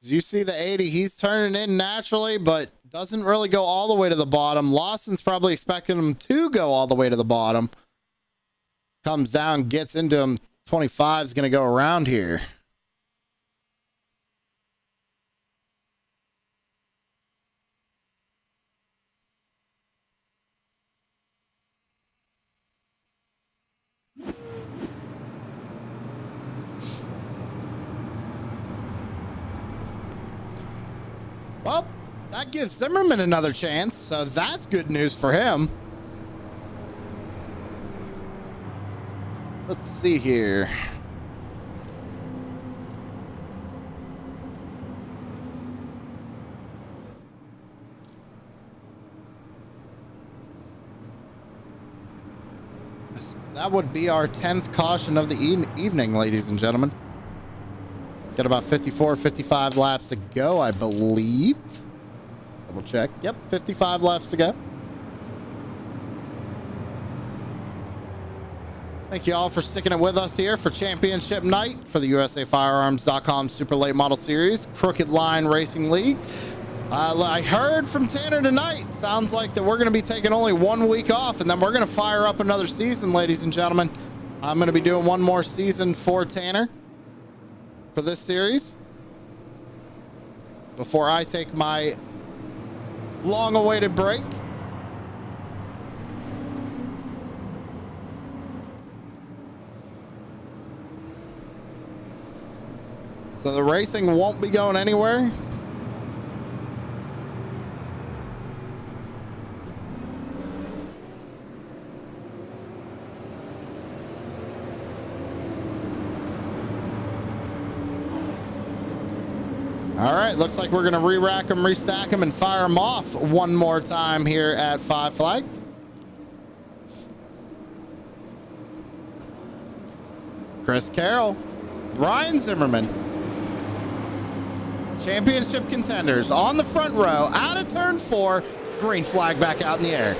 As you see the 80, he's turning in naturally, but doesn't really go all the way to the bottom. Lawson's probably expecting him to go all the way to the bottom. Comes down, gets into him. 25 is going to go around here. Well, that gives Zimmerman another chance, so that's good news for him. Let's see here. That would be our 10th caution of the evening, ladies and gentlemen. Got about 54, 55 laps to go, I believe. Double check. Yep, 55 laps to go. Thank you all for sticking it with us here for championship night for the USAFirearms.com Super Late Model Series Crooked Line Racing League. I heard from Tanner tonight. Sounds like that we're going to be taking only 1 week off, and then we're going to fire up another season, ladies and gentlemen. I'm going to be doing one more season for Tanner for this series before I take my long-awaited break. So the racing won't be going anywhere. All right, looks like we're going to re-rack them, restack them, and fire them off one more time here at Five Flags. Chris Carroll, Brian Zimmerman. Championship contenders on the front row, out of turn 4, green flag back out in the air.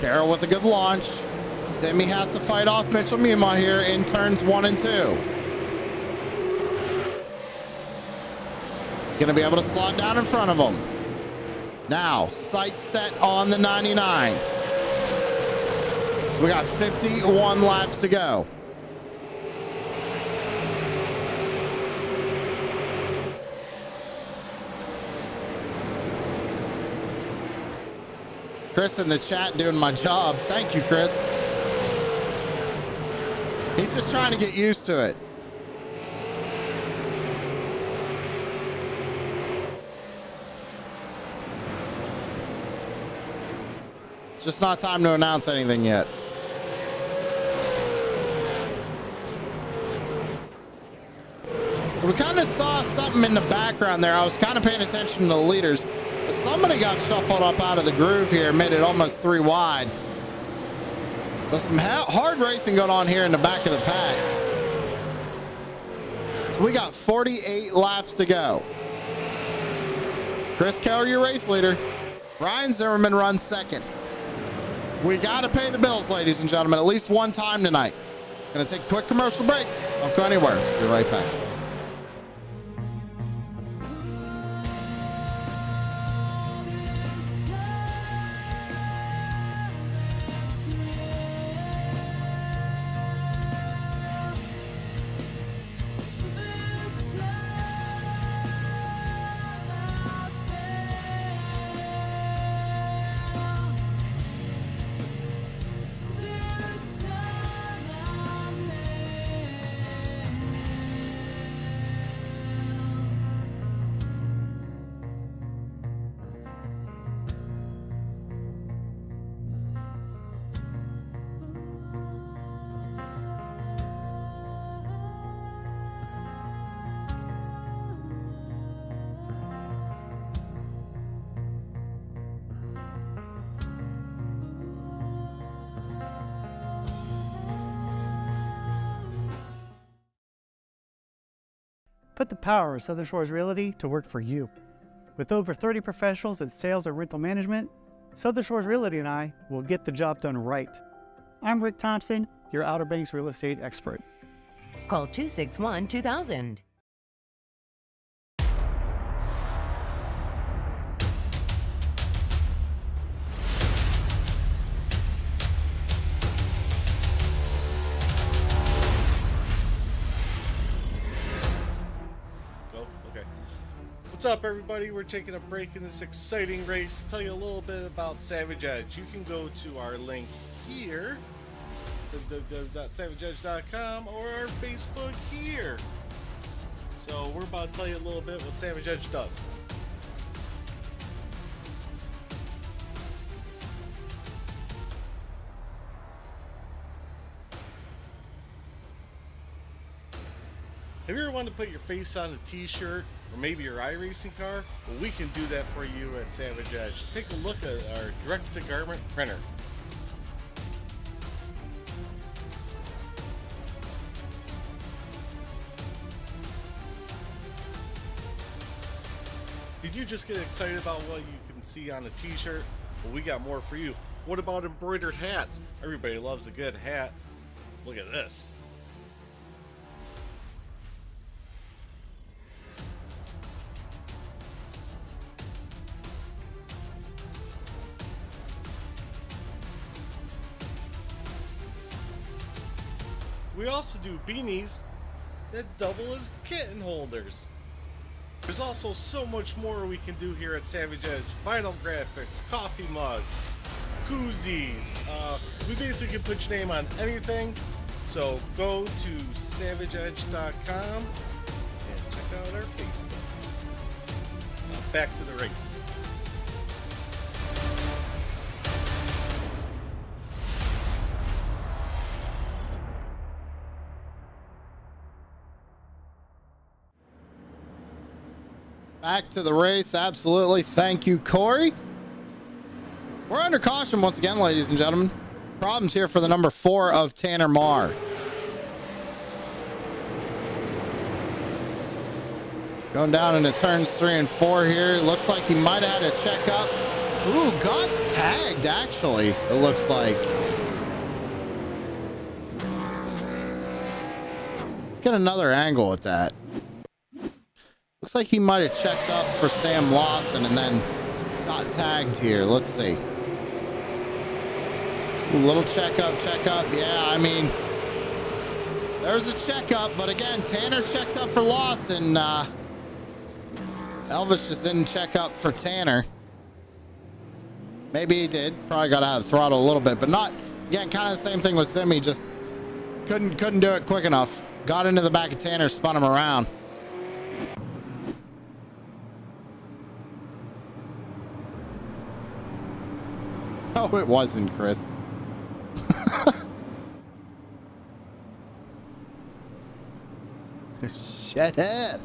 Carroll with a good launch. Zimmy has to fight off Mitchell Muma here in turns 1 and 2. He's going to be able to slot down in front of him. Now, sights set on the 99. So we got 51 laps to go. Chris in the chat doing my job. Thank you, Chris. He's just trying to get used to it. Just not time to announce anything yet. So we kind of saw something in the background there. I was kind of paying attention to the leaders. But somebody got shuffled up out of the groove here, made it almost 3 wide. So some hard racing going on here in the back of the pack. So we got 48 laps to go. Chris Keller, your race leader. Ryan Zimmerman runs second. We got to pay the bills, ladies and gentlemen, at least one time tonight. Going to take a quick commercial break. Don't go anywhere. Be right back. Put the power of Southern Shores Realty to work for you. With over 30 professionals in sales and rental management, Southern Shores Realty and I will get the job done right. I'm Rick Thompson, your Outer Banks real estate expert. Call 261-2000. What's up, everybody? We're taking a break in this exciting race to tell you a little bit about Savage Edge. You can go to our link here, www.savageedge.com, or our Facebook here. So we're about to tell you a little bit what Savage Edge does. Have you ever wanted to put your face on a t-shirt or maybe your iRacing car? Well, we can do that for you at Savage Edge. Take a look at our direct-to-garment printer. Did you just get excited about what you can see on a t-shirt? Well, we got more for you. What about embroidered hats? Everybody loves a good hat. Look at this. We also do beanies that double as kitten holders. There's also so much more we can do here at Savage Edge. Vinyl graphics, coffee mugs, koozies. We basically can put your name on anything. So go to savageedge.com and check out our Facebook. Now back to the race. Back to the race, absolutely. Thank you, Corey. We're under caution once again, ladies and gentlemen. Problems here for the number 4 of Tanner Marr. Going down into turns 3 and 4 here. Looks like he might have had a checkup. Ooh, got tagged, actually, it looks like. Let's get another angle at that. Looks like he might have checked up for Sam Lawson and then got tagged here? Let's see. A little checkup. Yeah, I mean, there's a checkup, but again, Tanner checked up for loss, and Elvis just didn't check up for Tanner. Maybe he did. Probably got out of the throttle a little bit, but not. Again, kind of the same thing with Simi. Just couldn't do it quick enough. Got into the back of Tanner, spun him around. Oh, it wasn't, Chris. Shut up.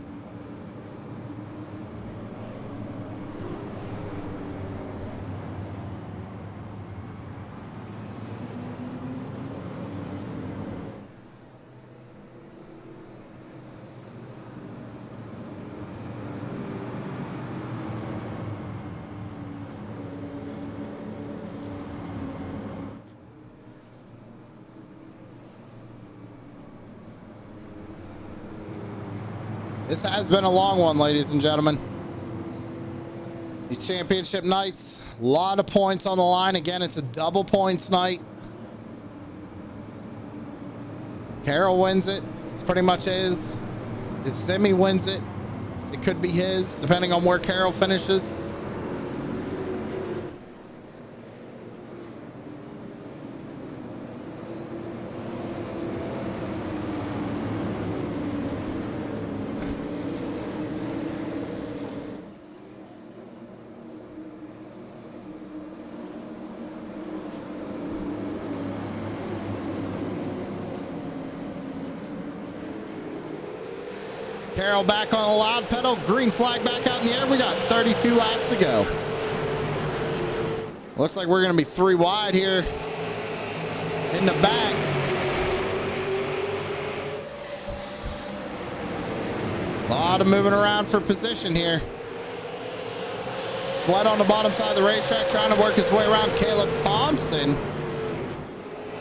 This has been a long one, ladies and gentlemen. These championship nights, a lot of points on the line. Again, it's a double points night. Carroll wins it. It's pretty much his. If Simi wins it, it could be his, depending on where Carroll finishes. Carroll back on the loud pedal. Green flag back out in the air. We got 32 laps to go. Looks like we're going to be 3 wide here in the back. A lot of moving around for position here. Sweat on the bottom side of the racetrack trying to work his way around Caleb Thompson.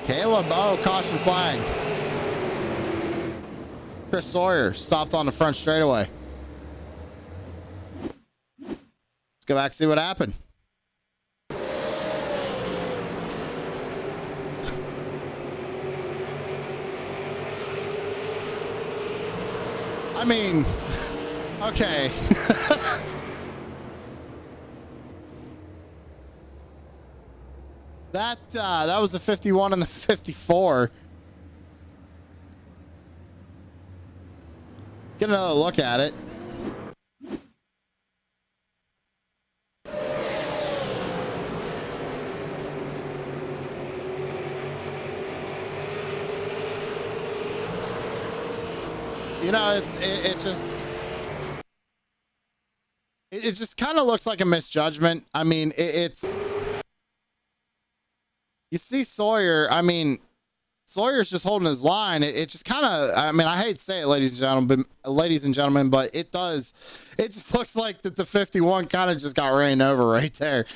Caleb, oh, caution flag. Chris Sawyer stopped on the front straightaway. Let's go back and see what happened. I mean, okay. That was the 51 and the 54. Get another look at it. You know, it just kind of looks like a misjudgment. I mean, it's you see Sawyer. I mean, Sawyer's just holding his line. It just kind of, I mean, I hate to say it, ladies and gentlemen, but it does. It just looks like that the 51 kind of just got ran over right there.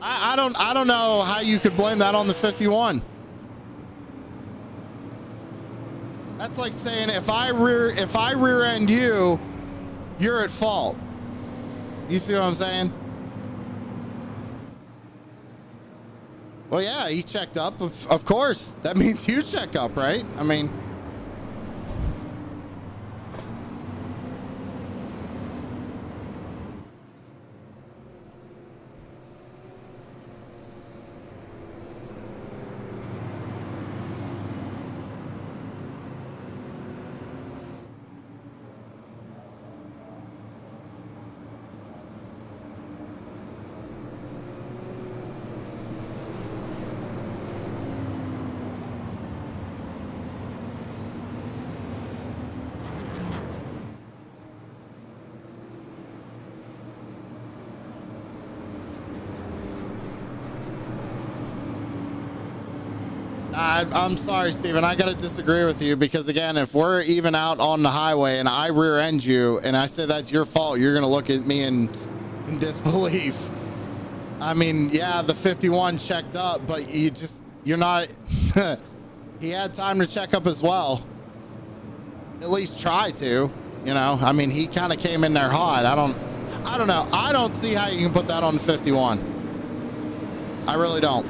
I don't know how you could blame that on the 51. That's like saying if I rear end you, you're at fault. You see what I'm saying? Well, yeah, he checked up. Of course. That means you check up, right? I mean... I'm sorry, Steven. I got to disagree with you because, again, if we're even out on the highway and I rear end you and I say that's your fault, you're going to look at me in disbelief. I mean, yeah, the 51 checked up, but you're not. He had time to check up as well. At least try to. You know, I mean, he kind of came in there hot. I don't know. I don't see how you can put that on the 51. I really don't.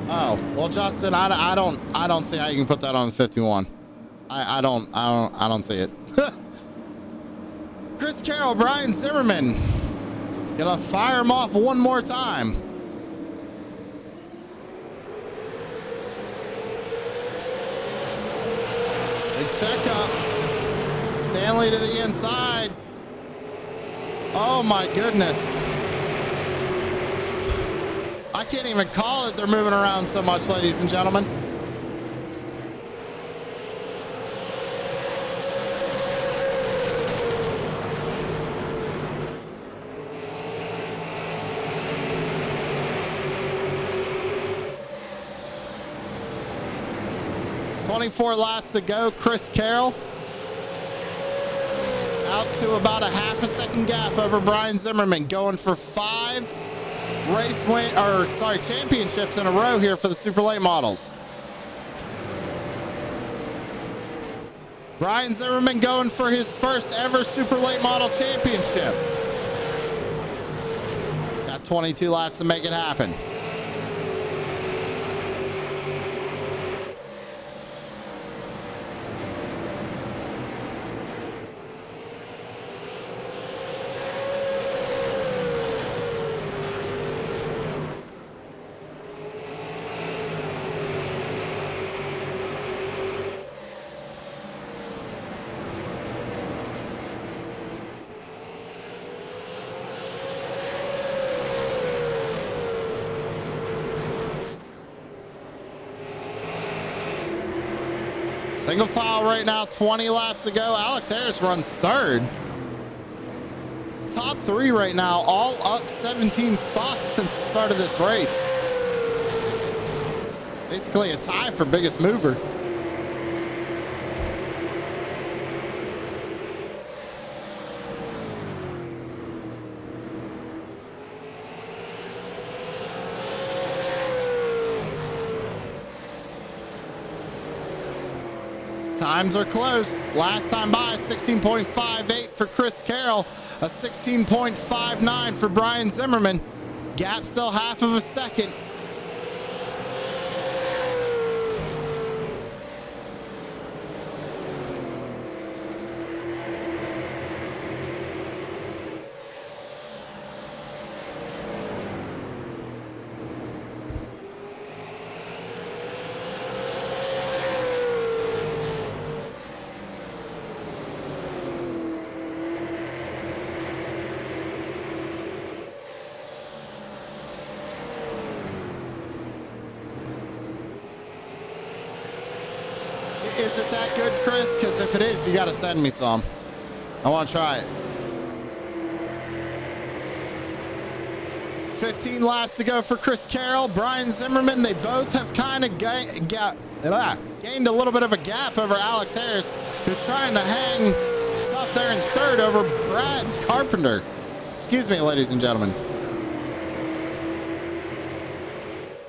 Oh, well, Justin, I don't see how you can put that on the 51. I don't see it. Chris Carroll, Brian Zimmerman. Gonna fire him off one more time. Big checkup. Stanley to the inside. Oh my goodness. I can't even call it. They're moving around so much, ladies and gentlemen. .24 laps to go. Chris Carroll out to about a half a second gap over Brian Zimmerman, going for 5 championships in a row here for the super late models. Brian Zimmerman going for his first ever super late model championship. Got 22 laps to make it happen. Single file right now, 20 laps to go. Alex Harris runs third. Top 3 right now, all up 17 spots since the start of this race. Basically a tie for biggest mover. Times are close. Last time by, 16.58 for Chris Carroll, a 16.59 for Brian Zimmerman. Gap still half of a second. Is it that good, Chris? Because if it is, you got to send me some. I want to try it. 15 laps to go for Chris Carroll. Brian Zimmerman, they both have kind of gained a little bit of a gap over Alex Harris, who's trying to hang tough there in third over Brad Carpenter. Excuse me, ladies and gentlemen.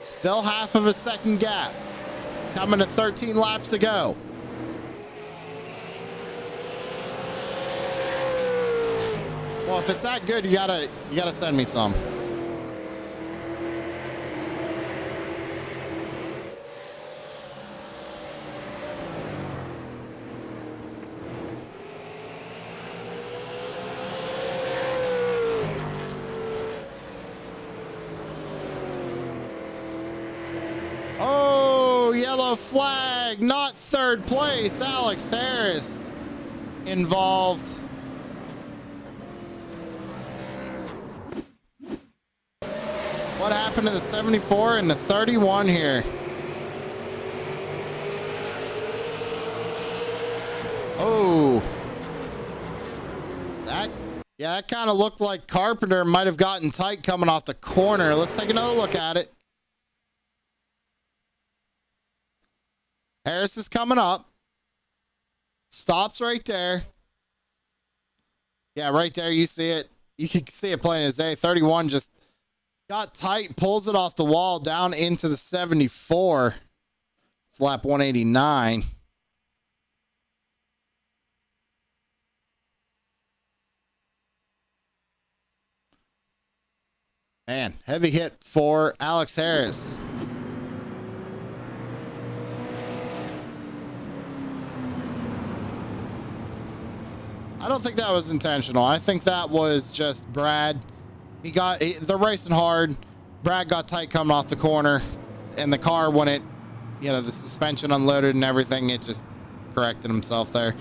Still half of a second gap. Coming to 13 laps to go. Well, if it's that good, you gotta send me some. Yellow flag, not third place. Alex Harris involved. What happened to the 74 and the 31 here? Oh, that kind of looked like Carpenter might have gotten tight coming off the corner. Let's take another look at it. Harris is coming up. Stops right there. Yeah, right there. You see it. You can see it plain as day. 31 just Got tight, pulls it off the wall down into the 74. It's lap 189. Man, heavy hit for Alex Harris. I don't think that was intentional. I think that was just Brad. They're racing hard. Brad got tight coming off the corner, and the car, when it, the suspension unloaded and everything, it just corrected himself there.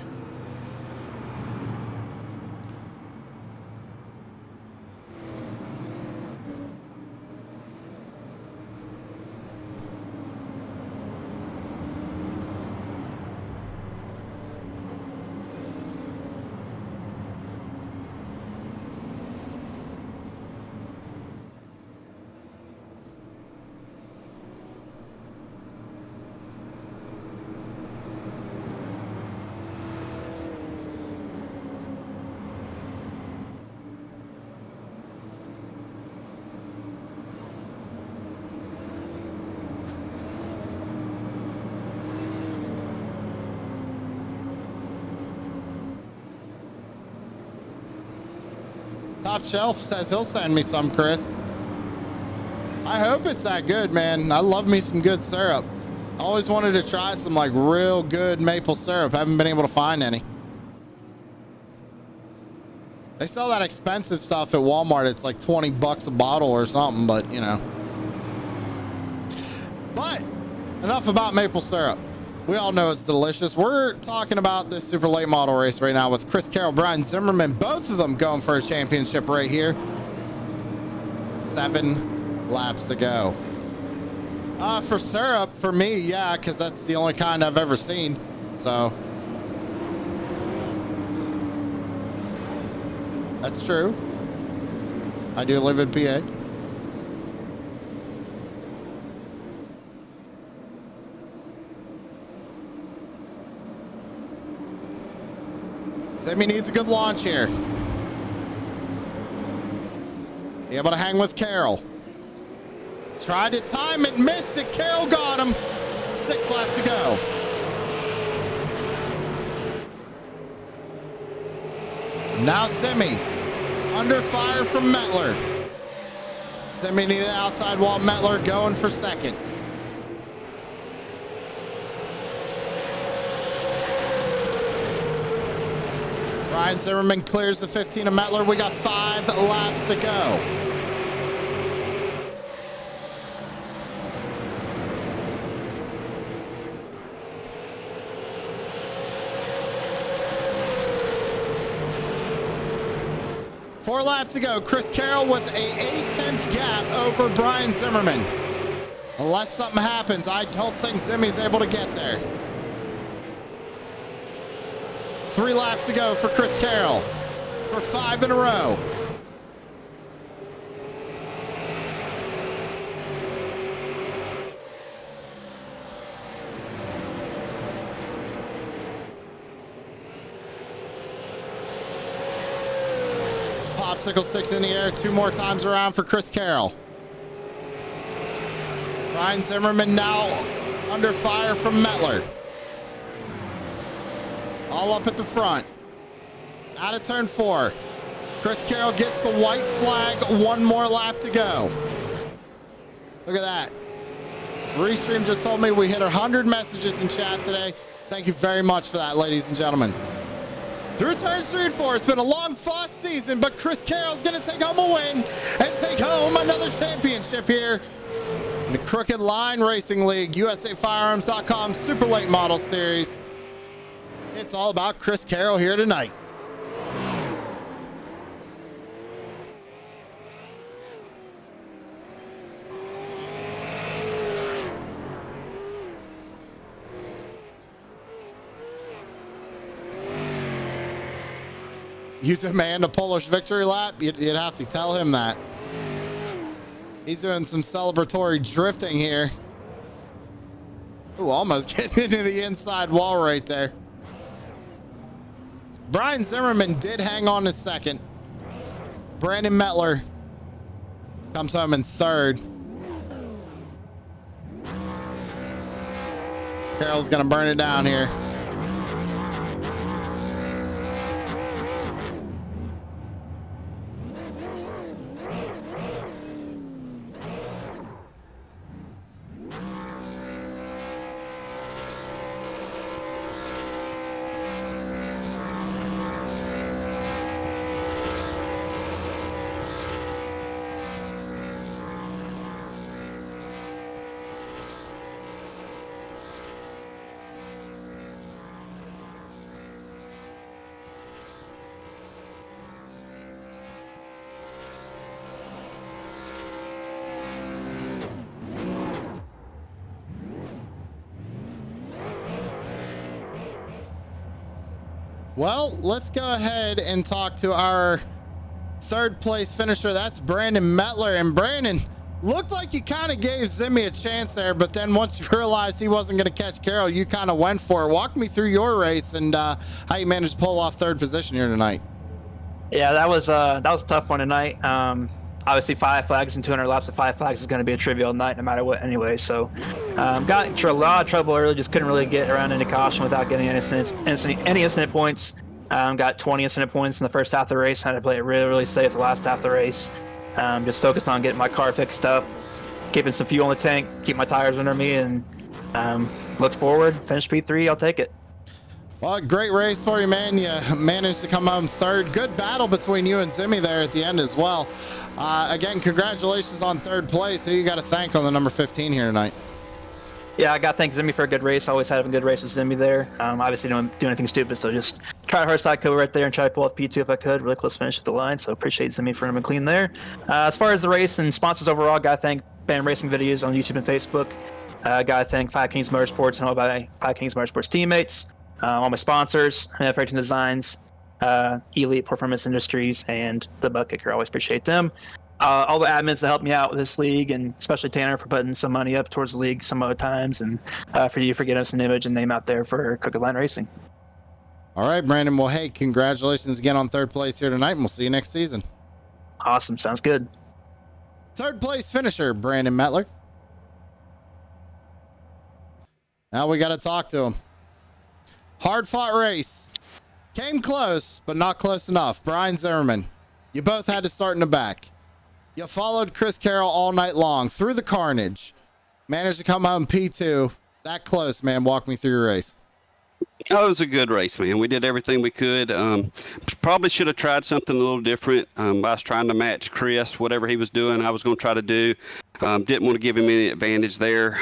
Top Shelf says he'll send me some, Chris. I hope it's that good, man. I love me some good syrup. Always wanted to try some like real good maple syrup. Haven't been able to find any. They sell that expensive stuff at Walmart. It's like 20 bucks a bottle or something, but But enough about maple syrup. We all know it's delicious. We're talking about this super late model race right now with Chris Carroll, Brian Zimmerman, both of them going for a championship right here. 7 laps to go. For syrup, for me, yeah, because that's the only kind I've ever seen. So that's true. I do live in PA. Semi needs a good launch here. Be able to hang with Carroll. Tried to time it, missed it. Carroll got him. 6 laps to go. Now Semi under fire from Mettler. Semi needed the outside wall. Mettler going for second. Brian Zimmerman clears the 15 of Mettler. We got 5 laps to go. Four laps to go. Chris Carroll with a 8/10 gap over Brian Zimmerman. Unless something happens, I don't think Zimmy's able to get there. 3 laps to go for Chris Carroll for 5 in a row. Popsicle sticks in the air 2 more times around for Chris Carroll. Brian Zimmerman now under fire from Mettler. All up at the front. Out of turn 4. Chris Carroll gets the white flag. 1 more lap to go. Look at that. Restream just told me we hit 100 messages in chat today. Thank you very much for that, ladies and gentlemen. Through turn 3 and 4, it's been a long fought season, but Chris Carroll's going to take home a win and take home another championship here in the Crooked Line Racing League, USAFirearms.com Super Late Model Series. It's all about Chris Carroll here tonight. You demand a Polish victory lap? You'd have to tell him that. He's doing some celebratory drifting here. Ooh, almost getting into the inside wall right there. Brian Zimmerman did hang on to second. Brandon Mettler Comes home in third. Carroll's going to burn it down here. Well, let's go ahead and talk to our third place finisher. That's Brandon Mettler. And Brandon, looked like you kind of gave Zimmy a chance there, but then once you realized he wasn't going to catch Carroll, you kind of went for it. Walk me through your race and how you managed to pull off third position here tonight. Yeah, that was a tough one tonight. Obviously, 5 flags and 200 laps of 5 flags is going to be a trivial night no matter what anyway. So got into a lot of trouble early, just couldn't really get around into caution without getting any incident points. Got 20 incident points in the first half of the race. Had to play it really, really safe the last half of the race. Just focused on getting my car fixed up, keeping some fuel in the tank, keep my tires under me, and look forward. Finish P3, I'll take it. Well, great race for you, man. You managed to come home third. Good battle between you and Zimmy there at the end as well. Again, congratulations on third place. Who you got to thank on the number 15 here tonight? Yeah, I got to thank Zimmy for a good race. Always had a good race with Zimmy there. Obviously, don't do anything stupid, so just try the hardest I could right there and try to pull off P2 if I could. Really close finish at the line, so appreciate Zimmy for him clean there. As far as the race and sponsors overall, got to thank Band Racing Videos on YouTube and Facebook. Got to thank Five Kings Motorsports and all my Five Kings Motorsports teammates. All my sponsors, Racing Designs, Elite Performance Industries, and the Butt Kicker. I always appreciate them. All the admins that helped me out with this league, and especially Tanner for putting some money up towards the league some other times, and for you for getting us an image and name out there for Crooked Line Racing. All right, Brandon. Well, hey, congratulations again on third place here tonight, and we'll see you next season. Awesome. Sounds good. Third place finisher, Brandon Mettler. Now we got to talk to him. Hard fought race. Came close, but not close enough. Brian Zimmerman, you both had to start in the back. You followed Chris Carroll all night long through the carnage. Managed to come home P2. That close, man. Walk me through your race. Oh, it was a good race, man. We did everything we could. Probably should have tried something a little different. I was trying to match Chris, whatever he was doing, I was going to try to do. Didn't want to give him any advantage there.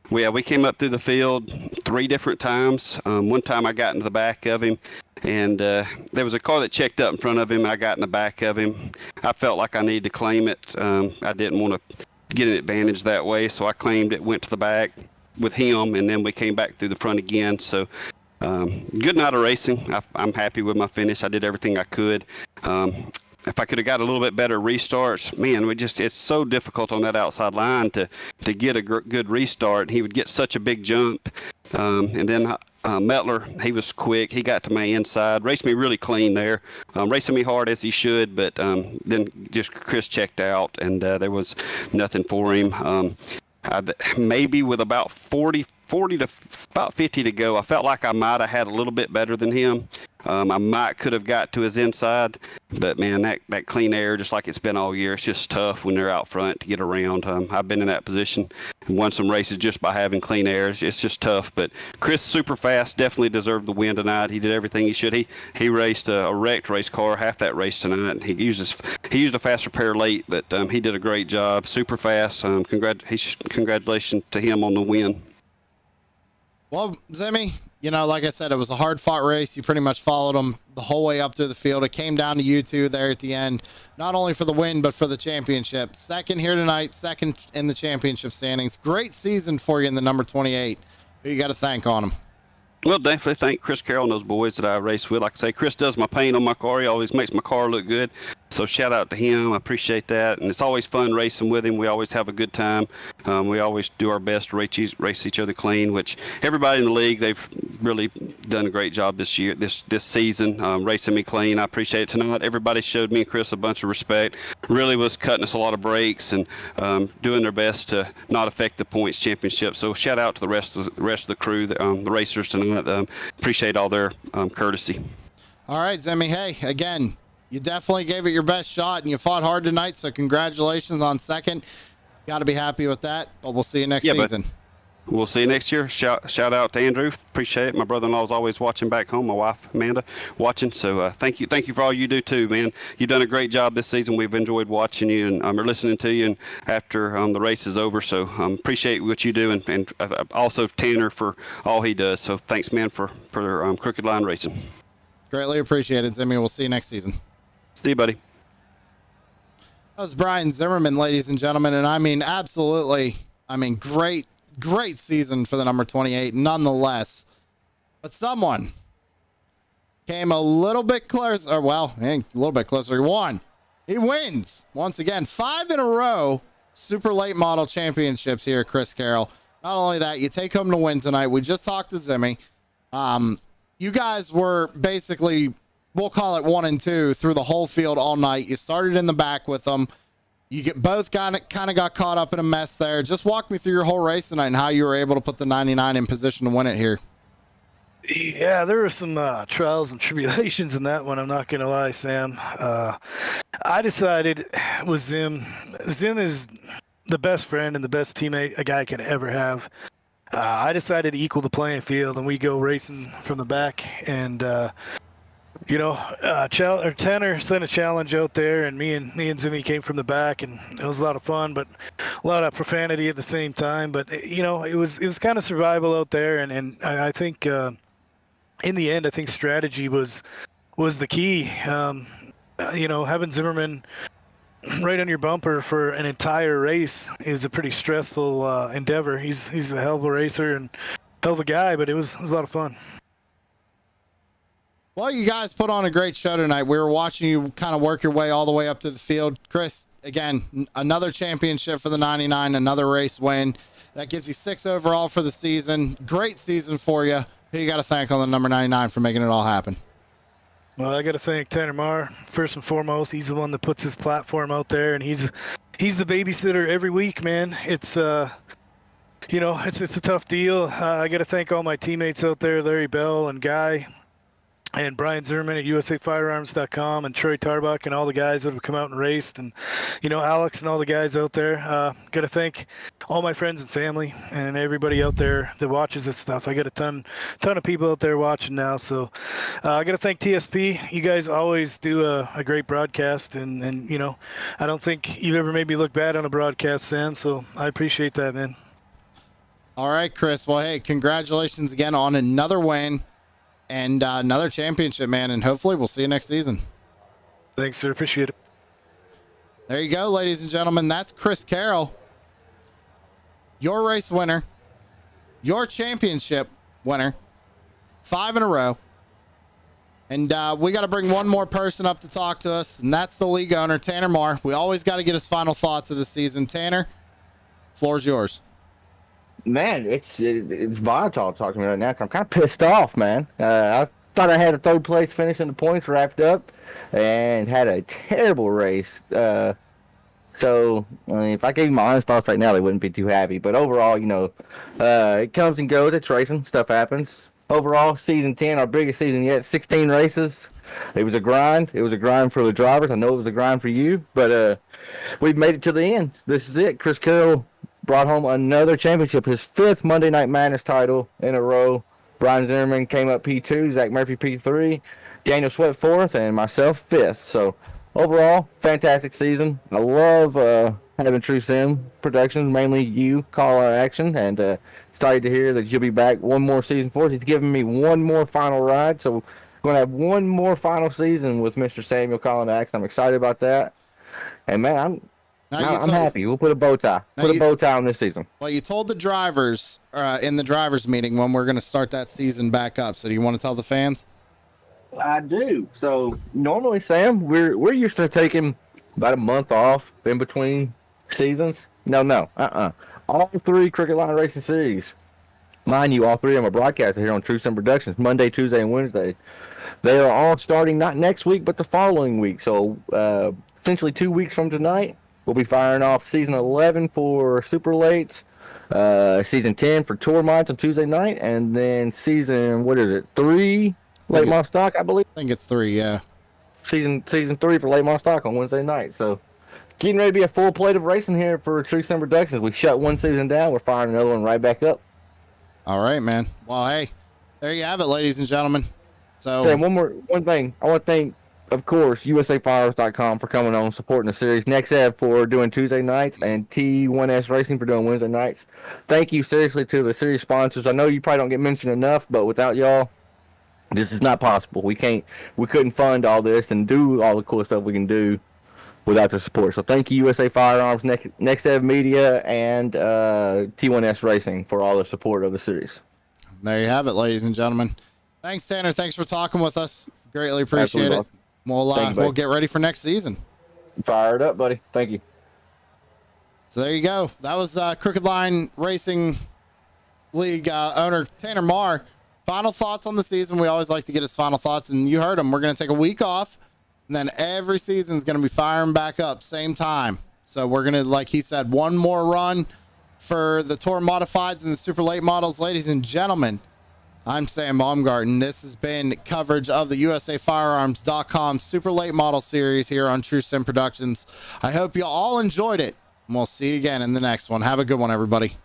We came up through the field 3 different times. One time I got into the back of him, and there was a car that checked up in front of him. I got in the back of him. I felt like I needed to claim it. I didn't want to get an advantage that way, so I claimed it, went to the back with him, and then we came back through the front again. So good night of racing. I'm happy with my finish. I did everything I could. If I could have got a little bit better restarts, man, it's so difficult on that outside line to get a good restart. He would get such a big jump. And then Mettler, he was quick. He got to my inside, raced me really clean there, racing me hard as he should, but then just Chris checked out, and there was nothing for him. Maybe with about 40 to about 50 to go, I felt like I might have had a little bit better than him. I could have got to his inside, but man, that clean air, just like it's been all year, it's just tough when they're out front to get around. I've been in that position and won some races just by having clean air. It's just tough, but Chris, super fast, definitely deserved the win tonight. He did everything he should. He raced a wrecked race car half that race tonight. He used a fast repair late, but he did a great job, super fast. Congratulations to him on the win. Well, Zimmy, like I said, it was a hard-fought race. You pretty much followed them the whole way up through the field. It came down to you two there at the end, not only for the win, but for the championship. Second here tonight, second in the championship standings. Great season for you in the number 28. Who you got to thank on them? Well, definitely thank Chris Carroll and those boys that I race with. Like I say, Chris does my paint on my car. He always makes my car look good. So shout out to him. I appreciate that. And it's always fun racing with him. We always have a good time. We always do our best to race each other clean, which everybody in the league, they've really done a great job this year, this season, racing me clean. I appreciate it tonight. Everybody showed me and Chris a bunch of respect. Really was cutting us a lot of breaks and doing their best to not affect the points championship. So shout out to the rest of the crew, the racers tonight. Appreciate all their courtesy. All right, Zimmy. Hey, again, you definitely gave it your best shot, and you fought hard tonight, so congratulations on second. Got to be happy with that, but we'll see you next season. We'll see you next year. Shout out to Andrew. Appreciate it. My brother-in-law is always watching back home. My wife, Amanda, watching. So thank you for all you do, too, man. You've done a great job this season. We've enjoyed watching you and or listening to you and after the race is over. So appreciate what you do, and also Tanner for all he does. So thanks, man, for Crooked Line Racing. Greatly appreciated, Zimmy. We'll see you next season. See you, buddy. That was Brian Zimmerman, ladies and gentlemen, and I mean, absolutely, great season for the number 28, nonetheless. But someone came a little bit closer, well, a little bit closer. He won. He wins, once again, 5 in a row, super late model championships here at Chris Carroll. Not only that, you take home the win tonight. We just talked to Zimmy. You guys were basically, we'll call it 1 and 2 through the whole field all night. You started in the back with them. You both kind of got caught up in a mess there. Just walk me through your whole race tonight and how you were able to put the 99 in position to win it here. Yeah, there were some trials and tribulations in that one. I'm not going to lie, Sam. I decided with Zim. Zim is the best friend and the best teammate a guy could ever have. I decided to equal the playing field, and we go racing from the back. And Tanner sent a challenge out there, and me and Zimmy came from the back, and it was a lot of fun, but a lot of profanity at the same time. But it was kind of survival out there, and I think in the end, I think strategy was the key. Having Zimmerman right on your bumper for an entire race is a pretty stressful endeavor. He's a hell of a racer and hell of a guy, but it was a lot of fun. Well, you guys put on a great show tonight. We were watching you kind of work your way all the way up to the field. Chris, again, another championship for the 99, another race win. That gives you 6 overall for the season. Great season for you. Who you got to thank on the number 99 for making it all happen? Well, I got to thank Tanner Marr first and foremost. He's the one that puts his platform out there, and he's the babysitter every week, man. It's it's a tough deal. I got to thank all my teammates out there, Larry Bell and Guy, and Brian Zimmerman at USAFirearms.com, and Troy Tarbuck and all the guys that have come out and raced, and Alex and all the guys out there. Got to thank all my friends and family and everybody out there that watches this stuff. I got a ton of people out there watching now, so I got to thank TSP. You guys always do a great broadcast, and I don't think you've ever made me look bad on a broadcast, Sam. So I appreciate that, man. All right, Chris. Well, hey, congratulations again on another win. And another championship, man, and hopefully we'll see you next season. Thanks, sir. Appreciate it. There you go, ladies and gentlemen. That's Chris Carroll, your race winner, your championship winner, 5 in a row. And we got to bring one more person up to talk to us, and that's the league owner, Tanner Marr. We always got to get his final thoughts of the season. Tanner, floor's yours. Man, it's volatile talking to me right now. I'm kind of pissed off, man. I thought I had a 3rd place finish in the points wrapped up and had a terrible race. So if I gave you my honest thoughts right now, they wouldn't be too happy. But overall, it comes and goes. It's racing. Stuff happens. Overall, season 10, our biggest season yet, 16 races. It was a grind. It was a grind for the drivers. I know it was a grind for you. But we've made it to the end. This is it. Chris Carroll brought home another championship, his 5th Monday Night Madness title in a row. Brian Zimmerman came up P2, Zach Murphy P3, Daniel Sweat 4th, and myself 5th. So overall, fantastic season. I love having True Sim Productions, mainly you, call our action, and excited to hear that you'll be back one more season for us. He's giving me one more final ride, so we're going to have one more final season with Mr. Samuel calling action. I'm excited about that. And man, I'm happy. We'll put a bow tie. Put a bow tie on this season. Well, you told the drivers in the drivers meeting when we're going to start that season back up. So do you want to tell the fans? I do. So normally, Sam, we're used to taking about a month off in between seasons. No. All 3 Cricket Line Racing Series. Mind you, all 3 of them are broadcasted here on True Sim Productions, Monday, Tuesday, and Wednesday. They are all starting not next week, but the following week. So essentially 2 weeks from tonight, we'll be firing off season 11 for Super Lates, season 10 for Tour Mods on Tuesday night, and then season, 3 late model stock, I believe. I think it's 3, yeah. Season 3 for late model stock on Wednesday night. So getting ready to be a full plate of racing here for True Sim Productions. We shut one season down. We're firing another one right back up. All right, man. Well, hey, there you have it, ladies and gentlemen. So, Sam, one thing. I want to thank, of course, USAFirearms.com for coming on, supporting the series. NextEv for doing Tuesday nights, and T1S Racing for doing Wednesday nights. Thank you seriously to the series sponsors. I know you probably don't get mentioned enough, but without y'all, this is not possible. We couldn't fund all this and do all the cool stuff we can do without the support. So thank you, USA Firearms, NextEv Media, and T1S Racing for all the support of the series. there you have it, ladies and gentlemen. Thanks, Tanner. Thanks for talking with us. Greatly appreciate Absolutely, it. We'll get ready for next season. Fired up, buddy. Thank you. So there you go. That was Crooked Line Racing League owner Tanner Marr. Final thoughts on the season. We always like to get his final thoughts, and you heard him. We're going to take a week off, and then every season is going to be firing back up, same time. So we're going to, like he said, one more run for the Tour Modifieds and the Super Late Models. Ladies and gentlemen, I'm Sam Baumgarten. This has been coverage of the USAFirearms.com Super Late Model Series here on True Sim Productions. I hope you all enjoyed it, and we'll see you again in the next one. Have a good one, everybody.